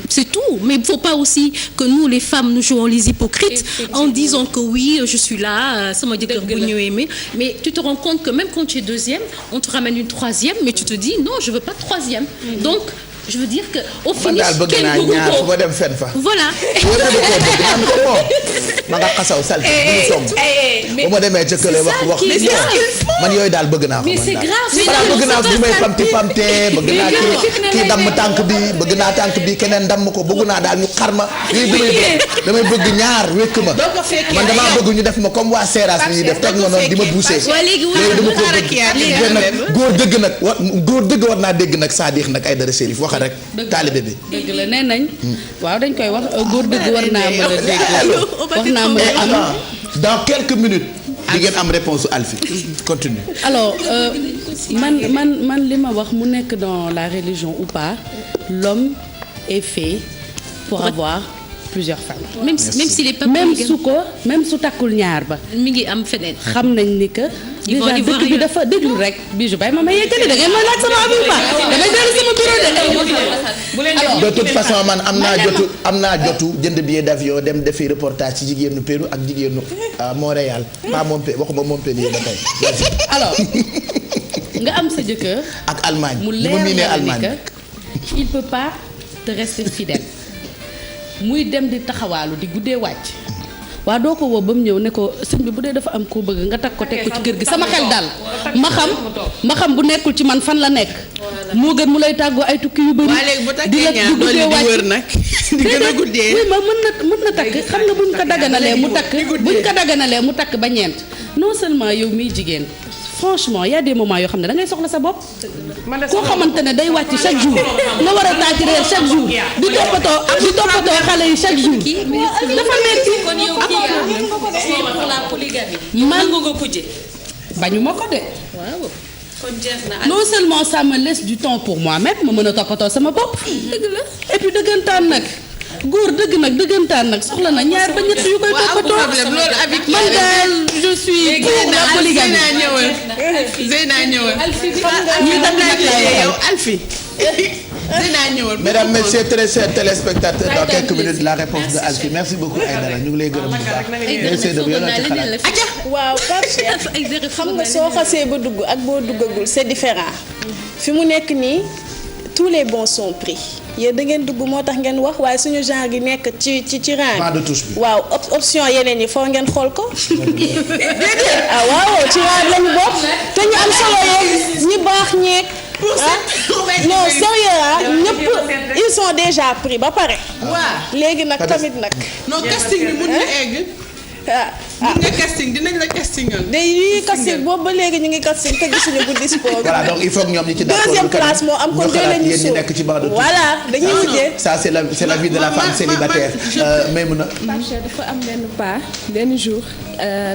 c'est tout mais il faut pas aussi que nous les femmes nous jouons les hypocrites en disant que oui je suis là sama jëkkër bu ñëwee mais tu te rends compte que même quand tu es deuxième on te ramène une troisième mais tu te dis non je veux pas de troisième donc je veux dire que au man finish daal bëgg kenn naa bëggu ñaar fu ko ma dem fen fa. voilà. boo demee koo bëgg naan ko moom ma nga xasaw salte bu ñu somb bu ma demee ca kële wax man yooyu daal bëgg naa ko mais man c'est daal grave. balaa bëgg naa bi may pamti pamte bëgg naa kii damm tànk bi bëgg naa tànk bi keneen damm ko bëgg naa daal ñu xar ma yooyu damay bëgg ñaar wékk ma man damaa bëgg ñu def ma comme waa Seras ni ñuy def teg ma noonu di ma boucher léegi dama ko bëgg nag góor dëgg nag góor dëgg war naa dégg nag Sadikh nag Aïdara Chérif waxal rek taalibe bi dëgg la nee nañ waaw dañ koy wax góor dëgg war naa mën a dégg wax naa mën a am dans quelques minutes di ngeen am réponse Alfie continue. alors man li ma wax mu nekk dans la religion ou pas l'homme est fait pour avoir plusieurs femmes. même s'il est pas même su takkul ñaar ba. mi ngi am feneen. xam nañ ni que. déjà dëkk bi dafa déglu rek Bijou bay ma yeggali da ngeen ma laaj sama avis ba damay dellu sama bureau de toute façon man am naa jotu jënd billet d'avion dem defi reportage ci jigéenu Pérou ak jigéenu Montréal pas waxuma Montpellier ba tey. alors nga am sa jëkkër. ak Allemagne mu leer na ni que il peut pas te rester fidèle muy dem di taxawaalu di guddee wàcc. waaw doo ko woo ba mu ñëw ne ko sëñ bi bu dee dafa am koo bëgg nga takk ko teg ko ci kër gi sama xel daal ma xam bu nekkul ci man fan la nekk moo gën mu lay tàggoo ay tukki yu bëri di la di guddee wàcc nag di gën a guddee oui ma mën na takk xam nga buñ ko daganalee mu takk ba ñeent non seulement yow miy jigéen franchement y a des moments yoo xam ne da ngay soxla sa bopp koo xamante ne day wàcc chaque jour nga war a taaj reer chaque jour di toppatoo xale yi chaque jour dafa metti kon yow kii pour la polygamie. man nga kujje. bañu ma ko de. waaw. kon jeex na. non seulement ça me laisse du temps pour moi-même ma mën a toppatoo sama bopp. dëgg la et puis dëggantaan nag góor dëggantaan nag soxla na ñaar ba ñett yu koy toppatoo. man daal je suis pour la polygamie. Zeyna ñëwal. Alfie. Mesdames, Messieurs, très chers téléspectateurs, dans quelques minutes la réponse de Alfie. Merci beaucoup Aïdara ñu ngi lay gërëm bu baax. merci de yow ci xalaat. waaw Pape Cheikh xam nga soo xasee ba dugg ak boo duggagul c'est différent fi mu nekk nii tous les bons sont pris yéen da ngeen dugg moo tax ngeen wax waaye suñu genre gi nekk ci rang pas de touche bi. waaw option yeneen yi foo ngeen xool ko. waaw ci rang lañu bokk te ñu am solo yeeg ñi baax ñeeg. non sérieux ñëpp ils sont déjà pris ba pare. waaw léegi nag tamit nag. non casting bi mun na egg. mun nga casting dinañ la castingal. day casting boobu ba léegi ñu ngi casting te gisuñu bu dispo. voilà donc il faut que ñoom ñi ci d'accord deuxième place moo am kon dee leen ñu suuf nekk ci banc de touche. voilà dañuy mujjee. ça c'est la vie de la femme célibataire. Maïmouna. dafa am benn jour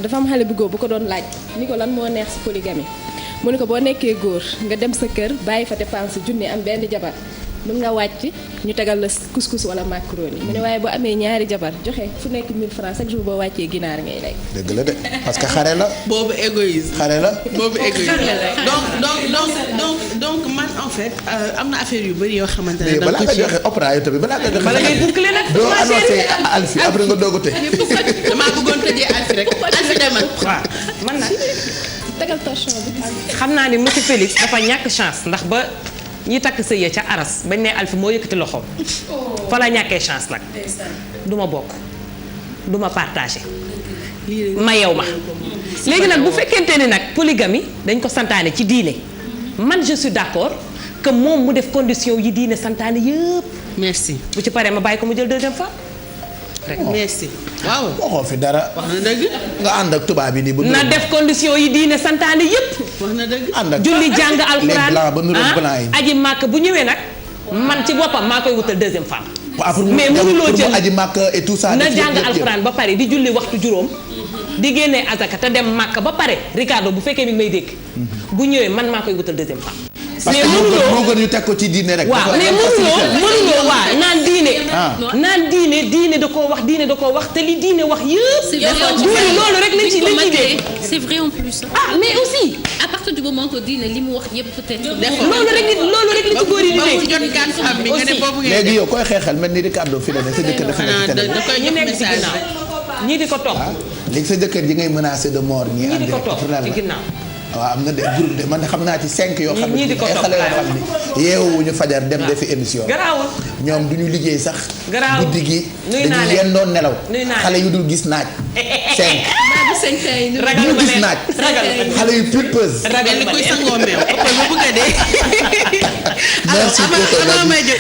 dafa am xale bu góor bu ko doon laaj ni ko lan moo neex ci polygamie mu ne ko boo nekkee góor nga dem sa kër bàyyi fa dépense junni am benn jabar mën nga wàcc ñu tegal la couscous wala macaroni mu ne waaye boo amee ñaari jabar joxe fu nekk 1000 francs chaque jour boo wàccee ginaar ngay lekk. dëgg la de parce que xare la. boobu égoïsme. xare la. boobu égoïsme donc man en fait am na affaire yu bëri yoo xamante ne. balaa nga joxe opéra yow tamit balaa nga joxe. bala ngay boucler nag. doo annoncé Alfie après nga doog a tëj. damaa bëggoon tëjee Alfie rek Alfie demal. waaw man nag. tegal torchon bi. xam naa ni monsieur Félix dafa ñàkk chance ndax ba ñi takk sëy ya ca aras bañ ne Alfie moo yëkkati loxoom. fa la ñàkkee chance nag. du ma bokk du ma partagé. ma yew ma. léegi nag bu fekkente ni nag polygamie dañ ko santaane ci diine man je suis d'accord que moom mu def condition yi diine santaane yëpp. merci bu ci paree ma bàyyi ko mu jël deuxième femme. rek merci waaw waxoo fi dara. wax na dëgg. nga ànd ak tubaab yi nii ba. na def condition yi diine santaane yëpp. wax na dëgg. ànd ak julli jàng alxuraan ba nuróo blanc yi. aji màkk bu ñëwee nag man ci boppam maa koy wutal deuxième femme. mais mënuloo jël aji màkk et tout ça. na jàng alxuraan ba pare di julli waxtu juróom. di génnee azaka te dem màkk ba pare Ricardo bu fekkee mi ngi may dégg. bu ñëwee man maa koy wutal deuxième femme. parce que moo gën ñu teg ko ci diine rek. waaw mais mënuloo waaw naan diine da koo wax te li diine wax yëpp. loolu rek lañ ci dégg. c'est vrai en plus. ah mais aussi. à partir du moment que diine li mu wax yëpp peut-être. loolu rek la ci góor yi di dégg. léegi yow koy xeexal mel ni Ricardo fi la ne sa jëkkër dafa nekk ci télé. ñu nekk ci ginnaaw ñii di ko topp. léegi sa jëkkër ji ngay menacé de mort. ñii di ko topp ci ginnaaw. waaw am na de groupe de man xam naa ci 5 yoo xam ne ñii di ko ay xale yoo xam ne yeewuñu fajar dem defi émission. garaawul ñoom du ñu liggéey sax. garaawul guddi gi nuyu naa dañuy leen yendoon nelaw. nuyu naa xale yu dul gis naaj. 5 ragal ñu ma gis leen naaj. xale yu pulpeuse. ragal ni kuy sangoo meew ëppal ba bëgg a dee. merci avant may jóg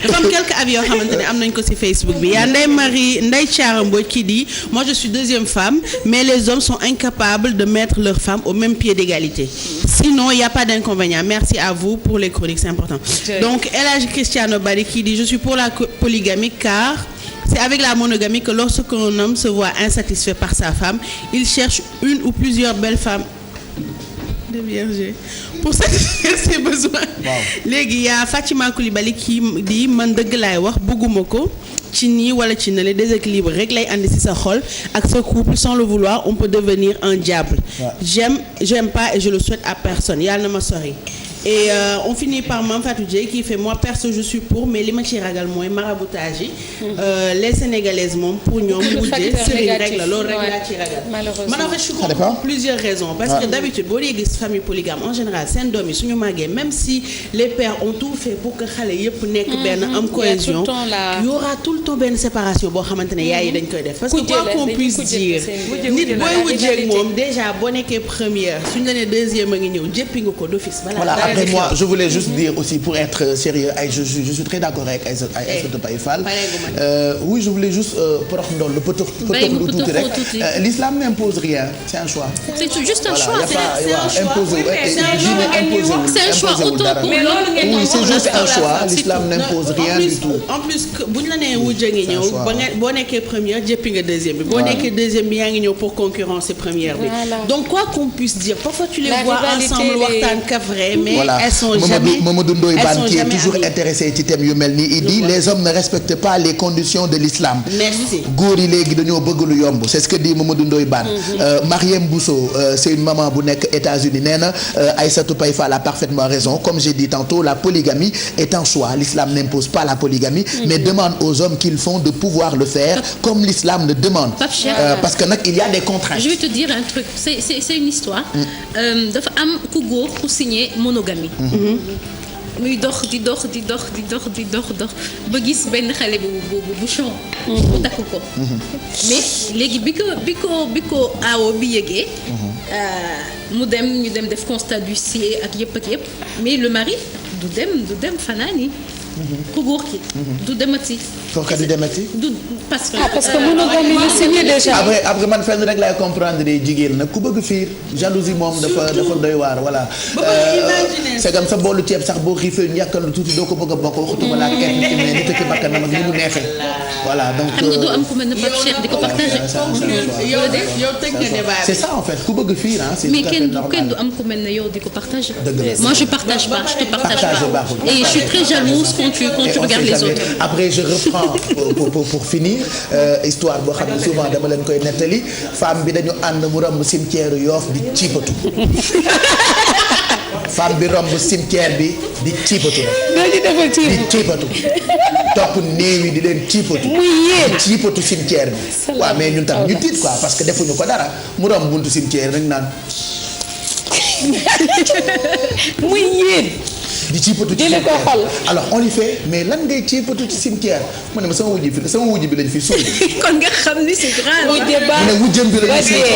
dafa am quelques avis yoo xamante ne am nañ ko ci Facebook bi yaa Ndeye Thiara Mbodj qui dit moi je suis deuxième femme mais les hommes sont incapables de mettre leurs femmes au même pied d'égalité sinon il y a pas d'inconvénient merci à vous pour les chroniques c'est important donc El Hadji Cristiano Bari qui dit je suis pour la polygamie car c'est avec la monogamie que lorsqu'un homme se voit insatisfait par sa femme il cherche une ou plusieurs belles femmes de vierge pour satisfaire ses besoins. léegi yaa Fatima Coulibaly qui dit man dëgg laay wax bëgguma ko ci nii wala ci ne le déséquilibre rek lay andi ci sa xol ak sa couple sans le vouloir on peut devenir un diable. j'aime pas et je le souhaite à personne yàlla na ma sori. et on finit par Mame Fatou Dieye qui fait moi perso je suis pour mais li ma ci ragal mooy maraboutage yi. les sénégalaises moom pour ñoom. mujjee sëriñ rek la loolu rek laa ci ragal. malheureusement man en fait je suis contre pour plusieurs raisons. parce que d'habitude boo dee gis famille polygame en général seen doom yi suñu màggee même si les pères ont tout fait pour que xale yëpp nekk benn am cohésion y aura tout le temps benn séparation boo xamante ne yaay yi dañ koy def. parce que quoi qu'on puisse dire nit booy wujjeeg moom déjà boo nekkee première suñu la nee deuxième a ngi ñëw jéppi nga ko d'office. Après moi, je voulais juste dire aussi pour être sérieux, je suis très d'accord avec Aïssatou Paye Fall. Oui, je voulais juste porox ndol le potox lu tuuti rek. L'islam n'impose rien, c'est un choix. C'est juste un choix. C'est un choix autant pour oui, c'est juste un choix. L'islam n'impose rien du tout. En plus buñ la nee wujj ngi ñëw ba nga boo nekkee première jéppi nga deuxième bi. boo nekkee deuxième bi yaa ngi ñëw pour concurrencer première bi. Donc quoi qu'on puisse dire, parfois tu les vois ensemble waxtaan ka vrai mais voilà. Elles sont jamais Mamadou Ndoye Bane qui est toujours intéressé ci thème yu mel nii il dit les hommes ne respectent pas les conditions de l'islam. Merci. góor yi léegi dañoo bëgg lu yomb c'est ce que dit Mamadou Ndoye Bane. Mariem Bousso c'est une maman bu nekk États-Unis nee na Aïssatou Paye Fall a parfaitement raison comme j'ai dit tantôt la polygamie est un choix l'islam n'impose pas la polygamie mais demande aux hommes qu'ils font de pouvoir le faire comme l'islam le demande. Parce que nag il y a des contraintes. Je vais te dire un truc c'est une histoire. dafa am ku góor ku signé monogamie. muy dox di dox ba gis benn xale bu chon mu takk ko mais léegi bi ko aawo bi yëgee ñu dem def constat d'huissier ak yëpp mais le mari du dem fanaani ku góor ki du demati kooka du demati parce que monogamie la signé déjà après man fenn rek laay comprendre day jigéen nag ku bëgg fiir jalousie moom dafa doy waar voilà segam sa boolu ceeb sax boo xiifee ñu yàkkal lu tuuti doo ko bëgg a bokk waxutuma laa kenn ci mais nit ki bakkanam ak ni mu neexee voilà donc xam nga doo am ku mel ne Pape Cheikh di ko partager yow tëj nga débat c'est ça en fait ku bëgg fiir c'est mais tout à fait normal kenn du am ku mel ne yow di ko partager dëgg la moi je partage pas je te partage pas et je suis très jalouse quand tu regardes les autres. Après je reprends pour finir histoire boo xam ne souvent dama leen koy nettali femme bi dañu ànd mu romb cimetière Yoff di ciipatu femme bi romb cimetière bi di ciipatu di ciipatu topp néew yi di leen ciipatu di ciipatu cimetière bi waaw mais ñun tam ñu tiit quoi parce que defuñu ko dara mu romb buntu cimetière rek naan muy yéen di ciipatu ci cimetière alors on lui fait mais lan ngay ciipatu ci cimetière mu ne ma sama wujj bi lañ fi suul. kon nga xam ni c'est grave. mu ne wujjam bi lañ fi suul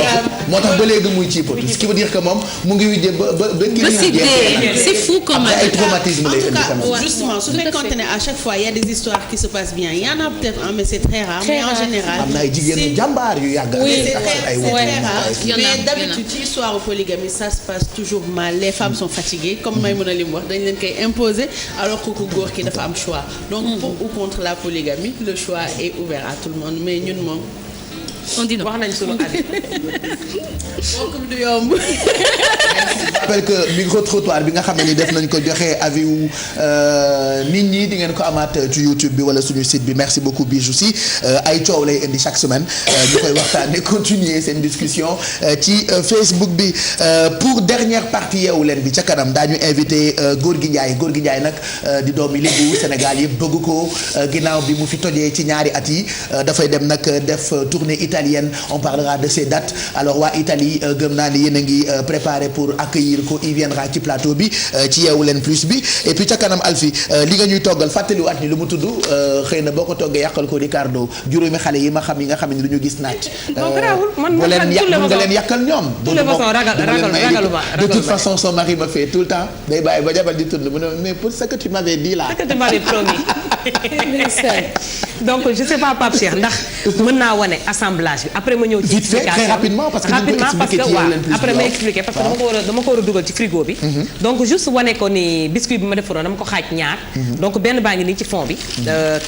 moo tax ba léegi muy ciipatu ce qui veut dire que moom mu ngi wujje ba c'est fou quand même. ay traumatisme lay indi quand même. Justement su fekkoon ne à chaque fois il y a des histoires qui se passent bien il y en a peut-être un mais c'est très rare mais en général am na ay jigéenu jàmbaar yu yàgg c'est très rare mais d'habitude ci histoire polygamie ça se passe toujours mal les femmes sont fatiguées comme Maïmouna li mu wax dañ leen koy imposer alors que ku góor ki dafa am choix donc pour ou contre la polygamie le choix est ouvert à tout le monde mais ñun moom on dit non wax nañ sunu at bokkum du yomb. Je rappelle que micro trottoir bi nga xam ne ni def nañ ko joxe avis wu nit ñi di ngeen ko amaat ci YouTube bi wala suñu site bi merci beaucoup Bijou si ay coow lay indi chaque semaine ñu koy waxtaanee continuer seen discussion ci Facebook bi pour dernière partie Yeewu Leen bi ca kanam daañu invité Gorgui Ndiaye nag di doomi Lébu Sénégal yëpp bëgg ko ginnaaw bi mu fi tojee ci ñaari at yi dafay dem nag def tournée italienne on parlera de ces dates alors waa Italie gëm naa ni yéen a ngi préparé pour accueillir ko il viendra ci plateau bi ci Yeewu Leen Plus bi et puis ca kanam Alfi li nga ñuy toggal fàttaliwaat ni lu mu tudd xëy na boo ko toggee yàqal ko Ricardo juróomi xale yi ma xam yi nga xam ne du ñu gis naaj. non garaawul man bu nga leen yàqal ñoom. de toute façon son mari me fait tout le temps day bàyyi ba jabal di tourne mu ne mais pour ce que tu m'avais dit là. ce que tu m'avais promis. donc je sais pas Pape Cheikh ndax mën naa wane assemblage bi après ma ñëw ci explication très rapidement parce que waaw après ma expliquer parce que dama ko war a dugal ci frigo bi. donc juste wane ko ni biscuit bi ma defaroon dama ko xaaj ñaar. donc benn baa ngi nii ci fond bi.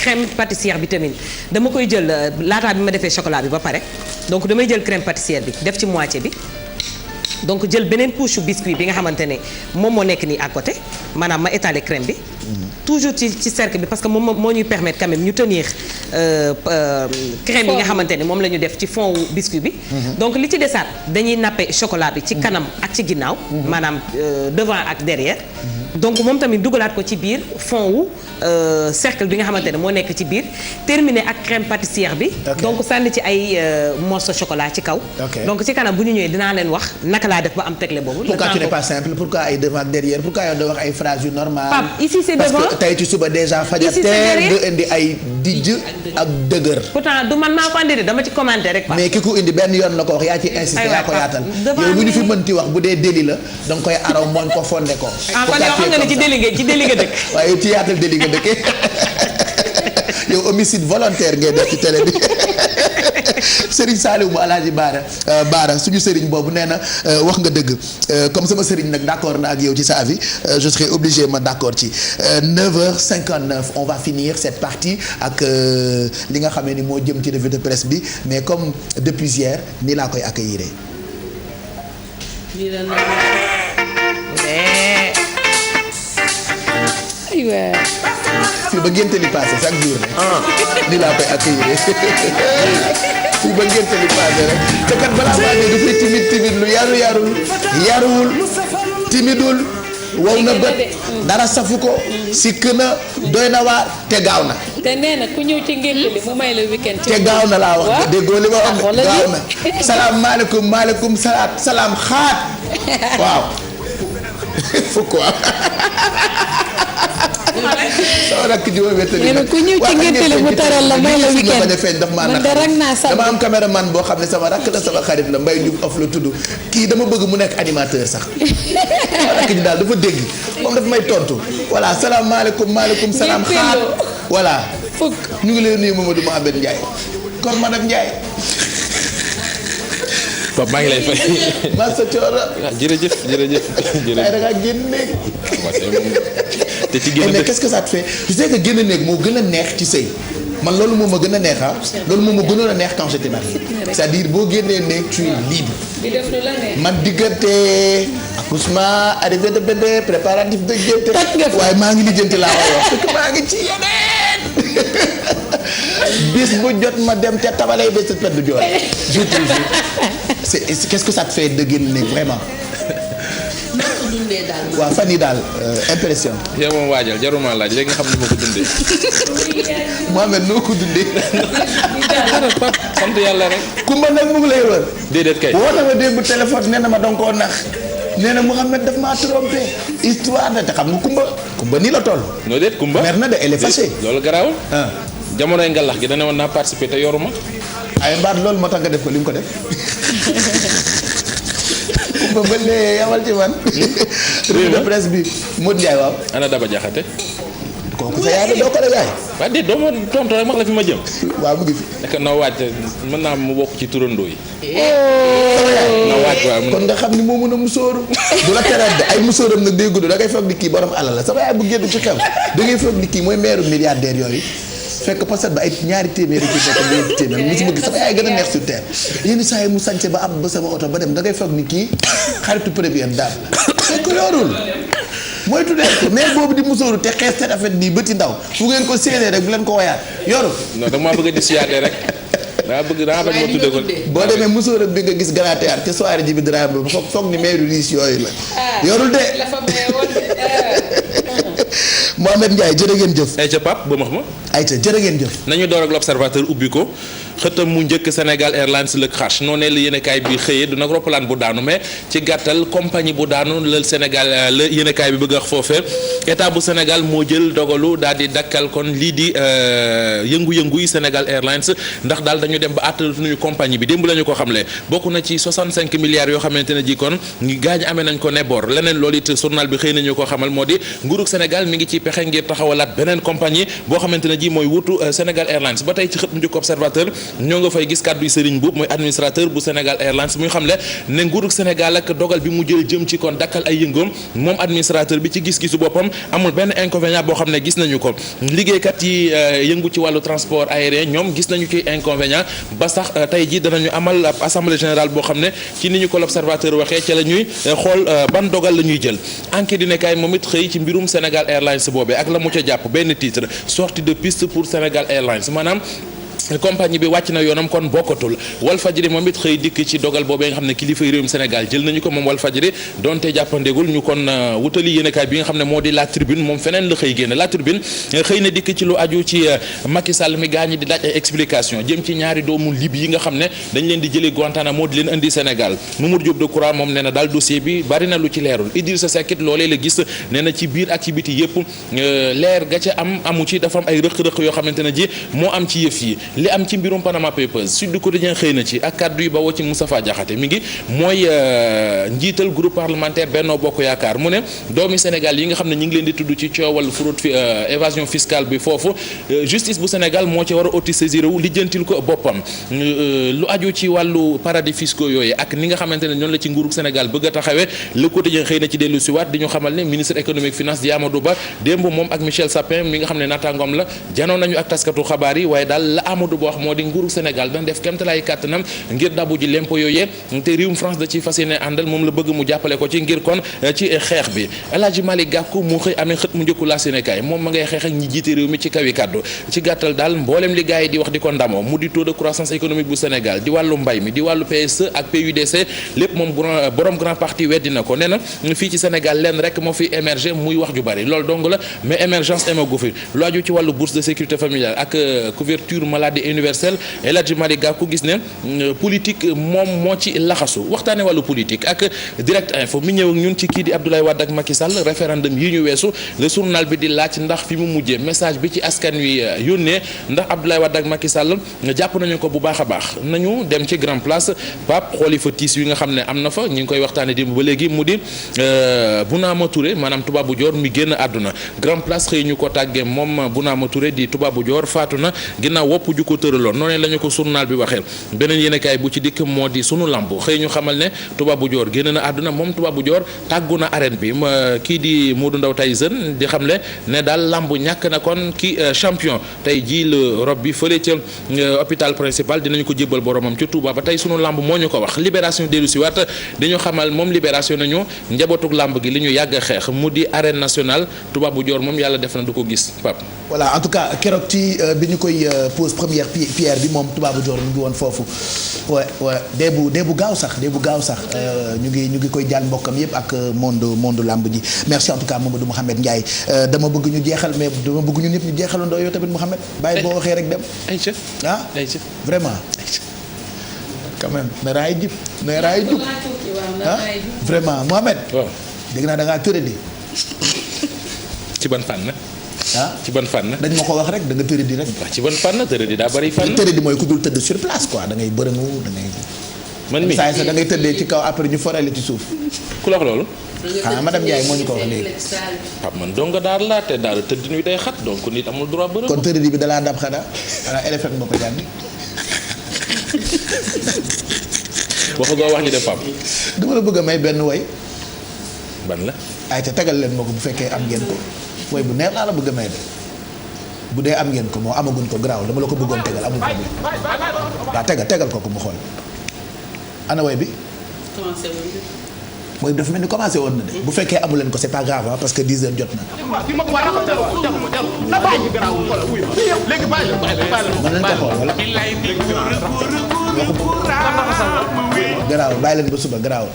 crème pâtissière bi tamit dama koy jël laataa bi ma defee chocolat bi ba pare donc damay jël crème pâtissière bi def ci moitié bi. donc jël beneen couche biscuit bi nga xamante ne moom moo nekk nii à côté maanaam ma étaler crème bi. toujours ci cercle bi parce que moom moo ñuy permettre quand même ñu tenir crème yi nga xamante ne moom la ñu def ci fond wu biscuit bi. donc li ci desaat dañuy nappe chocolat bi ci kanam ak ci ginnaaw. maanaam devant ak derrière. donc moom tamit dugalaat ko ci biir fond wu cercle bi nga xamante ne moo nekk ci biir terminé ak crème pâtissière bi. donc sànni ci ay morceau chocolat ci kaw. donc ci kanam bu ñu ñëwee dinaa leen wax naka laa def ba am tegle boobu. pourquoi tu n'es pas simple pourquoi ay devant ak derrière pourquoi yow doo wax ay phrases yu normales. Pape ici c'est devant parce que tey ci suba déjà fajar teel nga indi ay dijj ak dëgër. pourtant du man maa ko andi de dama ci commenter rek. mais ki ko indi benn yoon la ko wax yaa ci insisté yaa ko yaatal. yow lu ñu fi mënti wax bu dee déli la da nga koy araw mooñ ko fonde ko. kon yow xam nga ne ci déli nga dëkk. waaye ci yaatal déli nga dëkkee yow homicide volontaire ngay def ci télé bi. Serigne Saliou mu Alaaji Baara suñu Serigne boobu nee na wax nga dëgg comme sama Serigne nag d'accord na ak yow ci sa avis je serai obligé ma d'accord ci 9h59 on va finir cette partie ak li nga xamee ni moo jëm ci revue de presse bi mais comme depuis hier nii laa koy accueillir. aywa. fii ba ngénte li passé chaque jour ne nii laa koy accueillir fii ba ngénte li passé rek te kat balaa maa ne dafay timide lu yaruwul timidul wow na bët dara safu ko sikk na doy na waar te gaaw na. te nee na ku ñëw ci ngénte li mu may la weekend. te gaaw na laa wax déggoo li ma wax gaaw na salaamaaleykum maaleykum salaam xaat waaw fukk waaw. sama rakk ji ma wéttali nee na ku ñëw ci ngénte li mu taral la may la weekend man de rag naa sax dama am caméraman boo xam ne sama rakk la sama xarit la Mbaye Diouf of la tudd kii dama bëgg mu nekk animateur sax sama rakk ji daal dafa dégg moom dafa may tontu voilà salaamaaleykum maaleykum salaam xaar voilà fukk ñu ngi leen nuyu Mamadou Mohamed Ndiaye kon madame Ndiaye. Pape maa ngi lay fay. Massa Thioro. jërëjëf. ay da ngaa génn néeg. te ci génn mais qu'est-ce que ça te fait tu sais que génn néeg moo gën a neex ci sëy man loolu moom ma gën a neex loolu moom ma gënoon a neex quand j'étais marié c'est-à-dire boo génnee néeg tu es libre. di def lu la neex. man diggante accouchement arrivée de bébé préparatif de génte. waaye maa ngi lijjanti laa koy wax parce que maa ngi ci yeneen. bis bu jot ma dem ca tabalay ba sa pet du joor jour pour jour c'est qu'est-ce que ça te fait de génn néeg vraiment. waaw fan yii daal impression. yow moom waajal jaruma laaj léegi nga xam ni ma ko dundee. Mohamed noo ko dundee. sant yàlla rek. Kumba nag mu ngi lay wër. déedéet kay. woo na ma démb téléphone nee na ma danga koo nax nee na Mohamed daf maa trompé histoire de te xam nga Kumba nii la toll. noo déet Kumba. mer na de elle est fâchée. loolu garaawul. jamonoy ngalax gi dana woon naa participer te yoruma. ay mbaat loolu moo tax nga def ko li mu ko def. Kumba ba léegi yamal ci man. revue de presse bi Modou Ndiaye waaw. ana Daba Diakhaté. kooku sa yaay doo ko la yaay. waaw déet doo ma tontu rek wax la fi ma jëm. waaw mu ngi fi. nekk na waaj mën naa mu bokk ci turandoo yi. na waaj waaw kon nga xam ni moo mën a musóoru. du la tereet de ay musóoram nag day gudd da ngay foog ni kii borom alal la sama yaay bu génn ci xew da ngay foog ni kii mooy meeru milliardaire yooyu. fekk poset ba ay ñaari téeméeri ci nekk ñeenti téeméer mu si bëgg sama yaay gën a neex sur terre yenn saa yi mu sañse ba am ba sama oto ba dem da ngay foog ni kii xaritu première daal fekk yorul mooy tuddee ko mais boobu di musóoru te xees te rafet nii bëti ndaw fu ngeen ko séenee rek bu leen ko woyaat yorul. non dama bëgg a dissuader rek daa bëgg daa bañ ma tuddee ko. boo demee musóoram bi nga gis Grand Théâtre te soirée ji bi dara ba foog ni meeru riis yooyu la yorul de. Mohamed Ndiaye jërë ngeen jëf. ayca Pape ba max ma. ayca jërë ngeen jëf. nañu door ak l'observateur ubbi ko xëtam mu njëkk Sénégal Airlines le crash noonee la yéenekaay bi xëyee du nag roppalaan bu daanu mais ci gàttal compagnie bu daanu la Sénégal la yéenekaay bi bëgg a wax foofee état bu Sénégal moo jël dogalu daal di dakkal kon lii di yëngu-yëngu yi Sénégal Airlines ndax daal dañu dem ba àttatuñu compagnie bi démb la ñu ko xamle bokk na ci 65 milliards yoo xamante ne ji kon gaañ amee nañ ko ne bor leneen loolu it journal bi xëy nañu ko xamal moo di nguurug Sénégal mi ngi ci pexe ngir taxawalaat beneen compagnie boo xamante ne ji mooy wutu Sénégal Airlines ba tey ci xët mu njëkk observateur ñoo nga fay gis kàddu yi Serigne Mboup mooy administrateur bu Sénégal Airlines muy xamle ne nguurug Sénégal ak dogal bi mu jël jëm ci kon dakkal ay yëngoom moom administrateur bi ci gis-gisu boppam amul benn inconvénient boo xam ne gis nañu ko liggéeykat yi yëngu ci wàllu transport aérien ñoom gis nañu ci inconvénient ba sax tey ji danañu amal ab assemblée générale boo xam ne ci ni ñu ko l'observateur waxee ci la ñuy xool ban dogal la ñuy jël enquête dina kaay moom it xëy ci mbirum Sénégal Airlines boobee ak la mu ca jàpp benn titre sortie de piste pour Sénégal Airlines maanaam compagnie bi wàcc na yoonam kon bokkatul Walfadjri moom it xëy dikk ci dogal boobee nga xam ne kilifa yi réewum Sénégal jël nañu ko moom Walfadjri donte jàppandegul ñu kon wutali yéenekaay bi nga xam ne moo di La Tribune moom feneen la xëy génn La Tribune xëy na dikk ci lu aju ci Macky Sall mi gaañi di laaj ay explication jëm ci ñaari doomu Libye yi nga xam ne dañ leen di jëlee Guantanamo di leen indi Sénégal Mamadou Diop Decroix moom nee na daal dossier bi bari na lu ci leerul Idrissa Seck it loolee la gis nee na ci biir ak ci biti yëpp leer ga ca amu ci dafa am ay rëq-rëq yoo xamante ne ji moo am ci yëf yi li am ci mbirum Panama Papers Sud du Quotidien xëy na ci ak kàddu yi bawoo ci Moustapha Diakhaté mi ngi mooy njiital groupe parlementaire Benno Bokk Yaakaar mu ne doomi Sénégal yi nga xam ne ñu ngi leen di tudd ci coowal fraude évasion fiscale bi foofu justice bu Sénégal moo ci war a auto-saisir wu lijjantil ko boppam lu aju ci wàllu paradis fiscaux yooyu ak ni nga xamante ne ñoonu la ci nguurug Sénégal bëgg a taxawee Le Quotidien xëy na ci dellu si waat di ñu xamal ne ministre économique finance di Amadou Ba démb moom ak Michel Sapin mi nga xam ne naataangoom la janoon nañu ak taskatu xabaar yi waaye daal la Amadou Ba wax moo di nguuru Sénégal dana def kéemtalaay kàttanam ngir dabu ji lempo yooyee te réewum France da ci fas yéene àndal moom la bëgg mu jàppale ko ci ngir kon ci xeex bi El Hadji Malick Gakou mu xëy amee xët mu njëkku la Sénégal moom ma ngay xeex ak ñi jiite réew mi ci kawi kàddu ci gàttal daal mboolem li gars yi di wax di ko ndamoo mu di taux de croissance économique bu Sénégal di wàllu mbay mi di wàllu PSE ak PUDC lépp moom borom grand parti weddi na ko nee na fii ci Sénégal lenn rek moo fi émerger muy wax ju bari loolu dong la mais émergence émagu fi lu aju ci wàllu bourse de sécurité familiale ak couverture maladie universelle El Hadji Malick Gakou gis ne politique moom moo ci laxasu waxtaane wàllu politique ak direct info mi ñëw ak ñun ci kii di Abdoulaye Wade ak Macky Sall référendum yi ñu weesu le journal bi di laaj ndax fi mu mujjee message bi ci askan wi yónnee ndax Abdoulaye Wade ak Macky Sall jàpp nañu ko bu baax a baax nañu dem ci grand place Pape xooli fa tiis yi nga xam ne am na fa ñu ngi koy waxtaane démb ba léegi mu di Bounama Touré maanaam Toubabou Dior mi génn àdduna grand place xëy ñu ko tàggee moom Bounama Touré di Toubabou Dior faatu na ginnaaw wopp ju ko tëraloon noonu lañu ko journal bi waxee beneen yéenekaay bu ci dikk moo di sunu lamb xëy ñu xamal ne Toubabou Dior génn na àdduna moom Toubabou Dior tàggu na arène bi kii di Modou Ndaw Tyson di xamle ne daal lamb ñàkk na kon kii champion tey jii la rob bi fële ca hôpital principal dinañu ko jébbal boromam ca Touba ba tey sunu lamb moo ñu ko wax libération dellu si waat dañu xamal moom libération nañu njabootug lamb gi li ñu yàgg a xeex mu di arène nationale Toubabou Dior moom yàlla def na du ko gis Pape. voilà en tout cas keroog ci bi ñu koy pose première pierre bi moom Toubabou Dior mu ngi woon foofu dee bu gaaw sax ñu ngi koy jàll mbokkam yëpp ak monde lamb ji merci en tout cas Mamadou Mouhamed Ndiaye dama bëgg ñu jeexal mais dama bëgg ñun ñëpp ñu jeexalandoo yow tamit Mouhamed bàyyi boo waxee rek dem vraiment quand même na raay jub vraiment Mouhamed dégg naa da ngaa tëradi ci ban fànn ci ban fànn dañ ma ko wax rek da nga tëradi rek ci ban fànn tëradi daa bari fànn tëradi mooy ku dul tëdd sur place quoi da ngay bërëngu da ngay man mi saa da ngay tëddee ci kaw après ñu forale ci suuf ku la wax loolu madame Ndiaye moo ñu ko wax léegi man dong daal laa te daal tëdd ñu day xat donc nit amul droit bërëngu kon tëradi bi dalaa dab xanaa LFM moo ko jàng waxu goo wax ñu def Pape dama la bëgg a may benn way ban la ay te tegal leen ma ko bu fekkee am ngeen ko way bu neex laa la bëgg a may de bu dee am ngeen ko moo amaguñ ko garaaw dama la ko bëggoon tegal amul problème waaw tegal ko mu xool ana way bi mooy dafa mel ni commencé woon na de bu fekkee amu leen ko c'est pas grave parce que 10 heures jot na. mën nañ ko xool wala. garaaw bàyyi leen ba suba garaaw.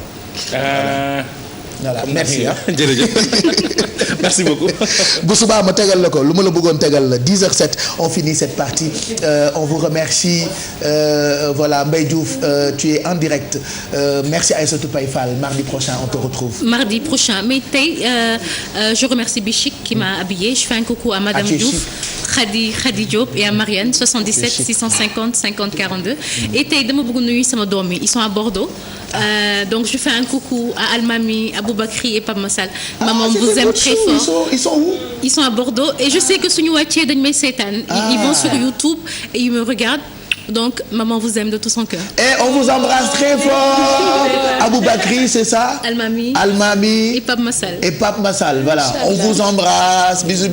voilà merci jërëjëf merci beaucoup. bu subaa ma tegal la ko lu ma la bëggoon tegal la 10h07 on finit cette partie on vous remercie voilà Mbaye Diouf tu es en direct merci Aïssatou Paye Fall mardi prochain on te retrouve. Mardi prochain mais tey je remercie Bichik qui m'a habillée je fais un coucou à Madame Diouf Khady Diop et à Marianne 77 650 50 42 et tey dama bëgg nuyu sama doom yi ils sont à Bordeaux donc je fais un coucou à Almami Aboubakri et Pape Massal maman vous aime très fort. Ils sont où? Ils sont à Bordeaux et je sais que suñu wàccee dañ may seetaan ils vont sur YouTube et ils me regardent donc maman vous aime de tout son cœur. Et on vous embrasse très fort. Aboubakri c'est ça? Almami et Pape Massal. Voilà on vous embrasse bisous.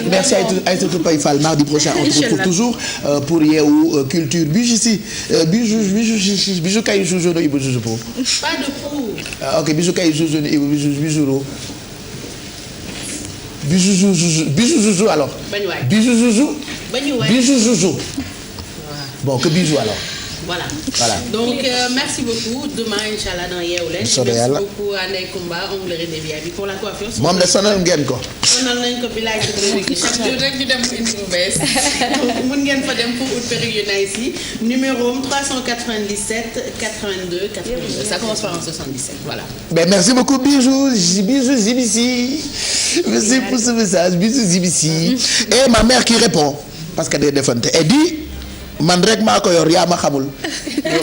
Merci Aïssatou Paye Fall mardi prochain on se retrouve toujours pour Yeewu Culture bijou kay joujou no Ibou joujou po. Pas de pou. Ok bijou kay joujou no Ibou bijou joujou alors. Bijou joujou. Bon que bijou alors. Voilà. Donc merci beaucoup demain inchallah dans Yeewu Leen. Merci beaucoup à Ndeye Koumba onglerie de VIP pour la coiffure. moom de sonal ngeen ko. sonal nañ ko bi laaj ci chaque jour rek ñu dem indi bu bees donc mën ngeen fa dem pour ut perruque yu nice yi numéro 397 82 82 ça commence par un 77 voilà. Ben merci beaucoup bisous Zibisi merci pour ce message bisous Zibisi et ma mère qui répond parce que day defante et dit man rek maa ko yor yaa ma xamul yow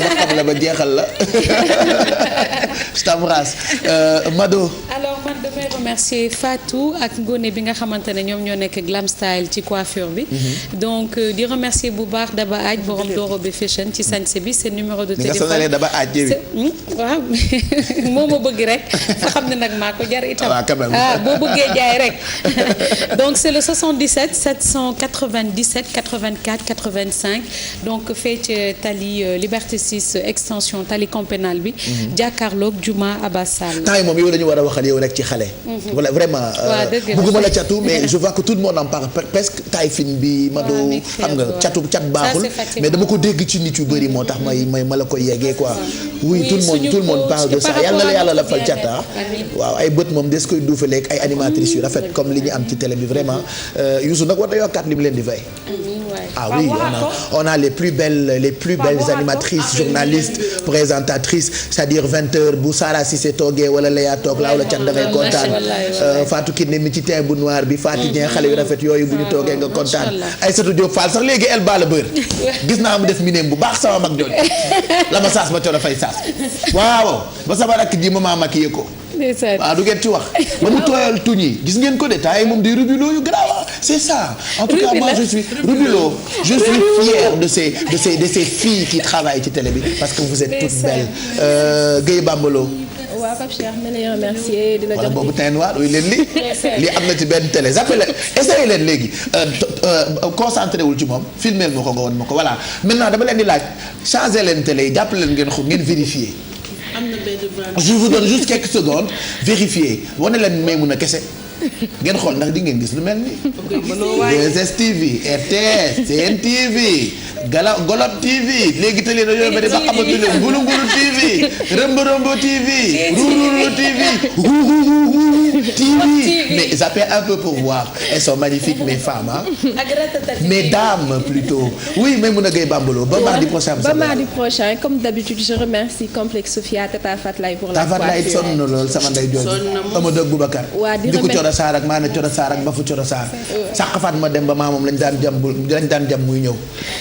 ma xam la ba jeexal la je t'embrasse Mado. alors man damay remercier Fatou ak Ngoné bi nga xamante ne ñoom ñoo nekk Glam Style ci coiffure bi. donc di remercier bu baax Daba Aaj borom Dorobe Fashion ci sañse bi seen numéro de téléphone. ni nga sonalee Daba Aaj jëwi. waaw moo ma bëgg rek fa xam ne nag maa ko jar itam. boo bëggee jaay rek donc c'est le 77 797 84 85 donc fee ci tali Liberté 6 extension tali Campenal bi. jàkkaarloog Juma Abassal. temps yi moom yow dañu war a waxal yow rek ci xale. voilà vraiment. bëgguma la catu mais je vois que tout le monde en parle presque taille fine bi. Mado xam nga cat baaxul. mais dama ko dégg ci nit yu bëri moo tax ma la koy yeggee quoi. oui tout le monde parle de ça yàlla la yàlla la fal cata. waaw ay bët moom des koy duufaleeg ay animatrices yu rafet comme li ñu am ci télé bi vraiment Youssou nag war na yokkaat li mu leen di fay. ah oui on a les plus belles animatrices journalistes présentatrices c'est-à-dire 20h bu Sara Cissé toogee wala Léa toog laaw la cat da ngay kontaan Fatou Kiné mi ci teint bu noir bi Fatou Dieng xale yu rafet yooyu bu ñu toogee nga kontaan Aïssatou Diop Fall sax léegi elle bat le beurre gis naa mu def minéem bu baax sama mag jooju la ma saas ma coono fay saas waaw ba sama rakk ji ma maquillé ko waaw du ngeen ci wax ba mu tooyal tuñ yi gis ngeen ko de taay moom di rubilo yu grave c'est ça en tout cas moi je suis rubilo je suis fier de ces filles qui travaillent ci télé bi parce que vous êtes toutes belles Guèye Bambalo waaw Pape Cheikh ma lay remercier di la jox wala boobu teint noir uy leen lii am na ci benn télé zappé leen essayé leen léegi concentré wul ci moom filmeel ma ko nga woon ma ko voilà maintenant dama leen di laaj changé leen télé yi jàpp leen ngeen vérifier je vous donne juste quelques secondes vérifier wane leen Maimouna kese ngeen xool ndax di ngeen gis lu mel ni 2STV RTS TNTV Golop TV léegi télé dañoo bëri ba xamante ne Ngulu Ngulu TV Rëmb TV Ruuru TV mais zappez un peu pour voir elles sont magnifiques mes femmes mes dames plutôt oui Maimouna Gueye Bambalo ba mardi prochain comme d'habitude je remercie Complexe Sophia Tata Fatlay pour la coiffure Tata Fatlay sonn na lool sama ndey jooju Amadou Boubacar di ko Coro Sarr ak maana Coro Sarr ak Bafu Coro Sarr sàq faat ma dem ba maa moom lañ daan jam muy ñëw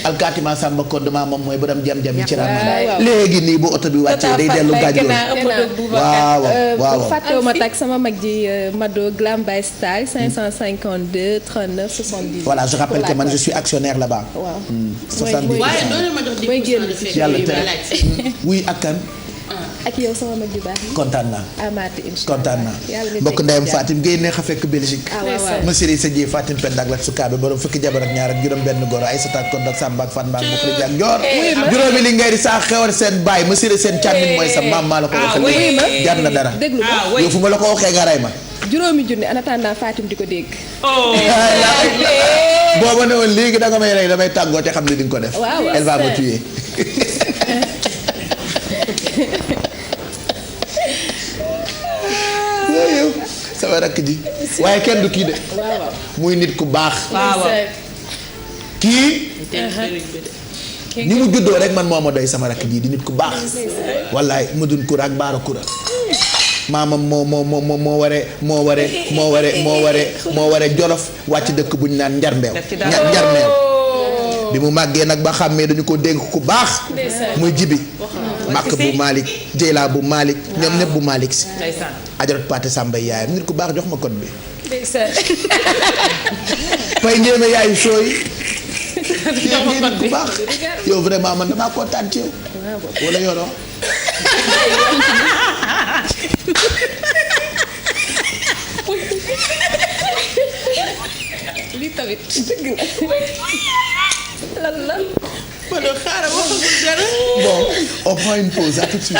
alkatima Samba Code maa moom mooy borom jam yi ci raan léegi nii bu oto bi wàccee day dellu gàjjoon waaw fàttewuma tak sama mag ji Mado Glam by Style 552 39 70 voilà je rappelle que man je suis actionnaire là-bas 70 yàlla tere oui ak kan ak yow sama mag ju baax yi kontaan naa amaati incha kontaan naa mbokk ndeyam Fatim Gueye neex a fekk Belgique ma série sa jee Fatim Pendak la sukaabe borom fukki jabar ak ñaar ak juróom benn goro ay sata kon ak Samba ak Fan Mbaak bu xëy ak Joor juróomi li ngay di saa xewar seen baay ma série seen càmmin mooy sa maam maa la ko waxee jar na dara déglu yow fu ma la ko waxee nga ray ma juróomi junni en attendant Fatim di ko dégg booba ne woon léegi da nga may rey damay tàggoo te xam ne di nga ko def elle va me tuer sama rakk ji waaye kenn du kii de muy nit ku baax kii ni mu juddoo rek man moo ma doy sama rakk ji di nit ku baax wallaay Madun Kura ak Baara Kura maamam moo ware Jolof wàcc dëkk bu ñu naan Njarmeew bi mu màggee nag ba xàmmee dañu ko dénk ku baax muy jibi màkk bu Malick Jeyla bu Malick ñoom ñëpp bu Malick si ajarot Paate Samba yaayam nit ku baax jox ma code bi pay njéeme yaayu sooy nit ku baax yow vraiment man damaa kontaan ci yow wala yoroo li tamit dëgg la lan la bon on prend une pause à tout de suite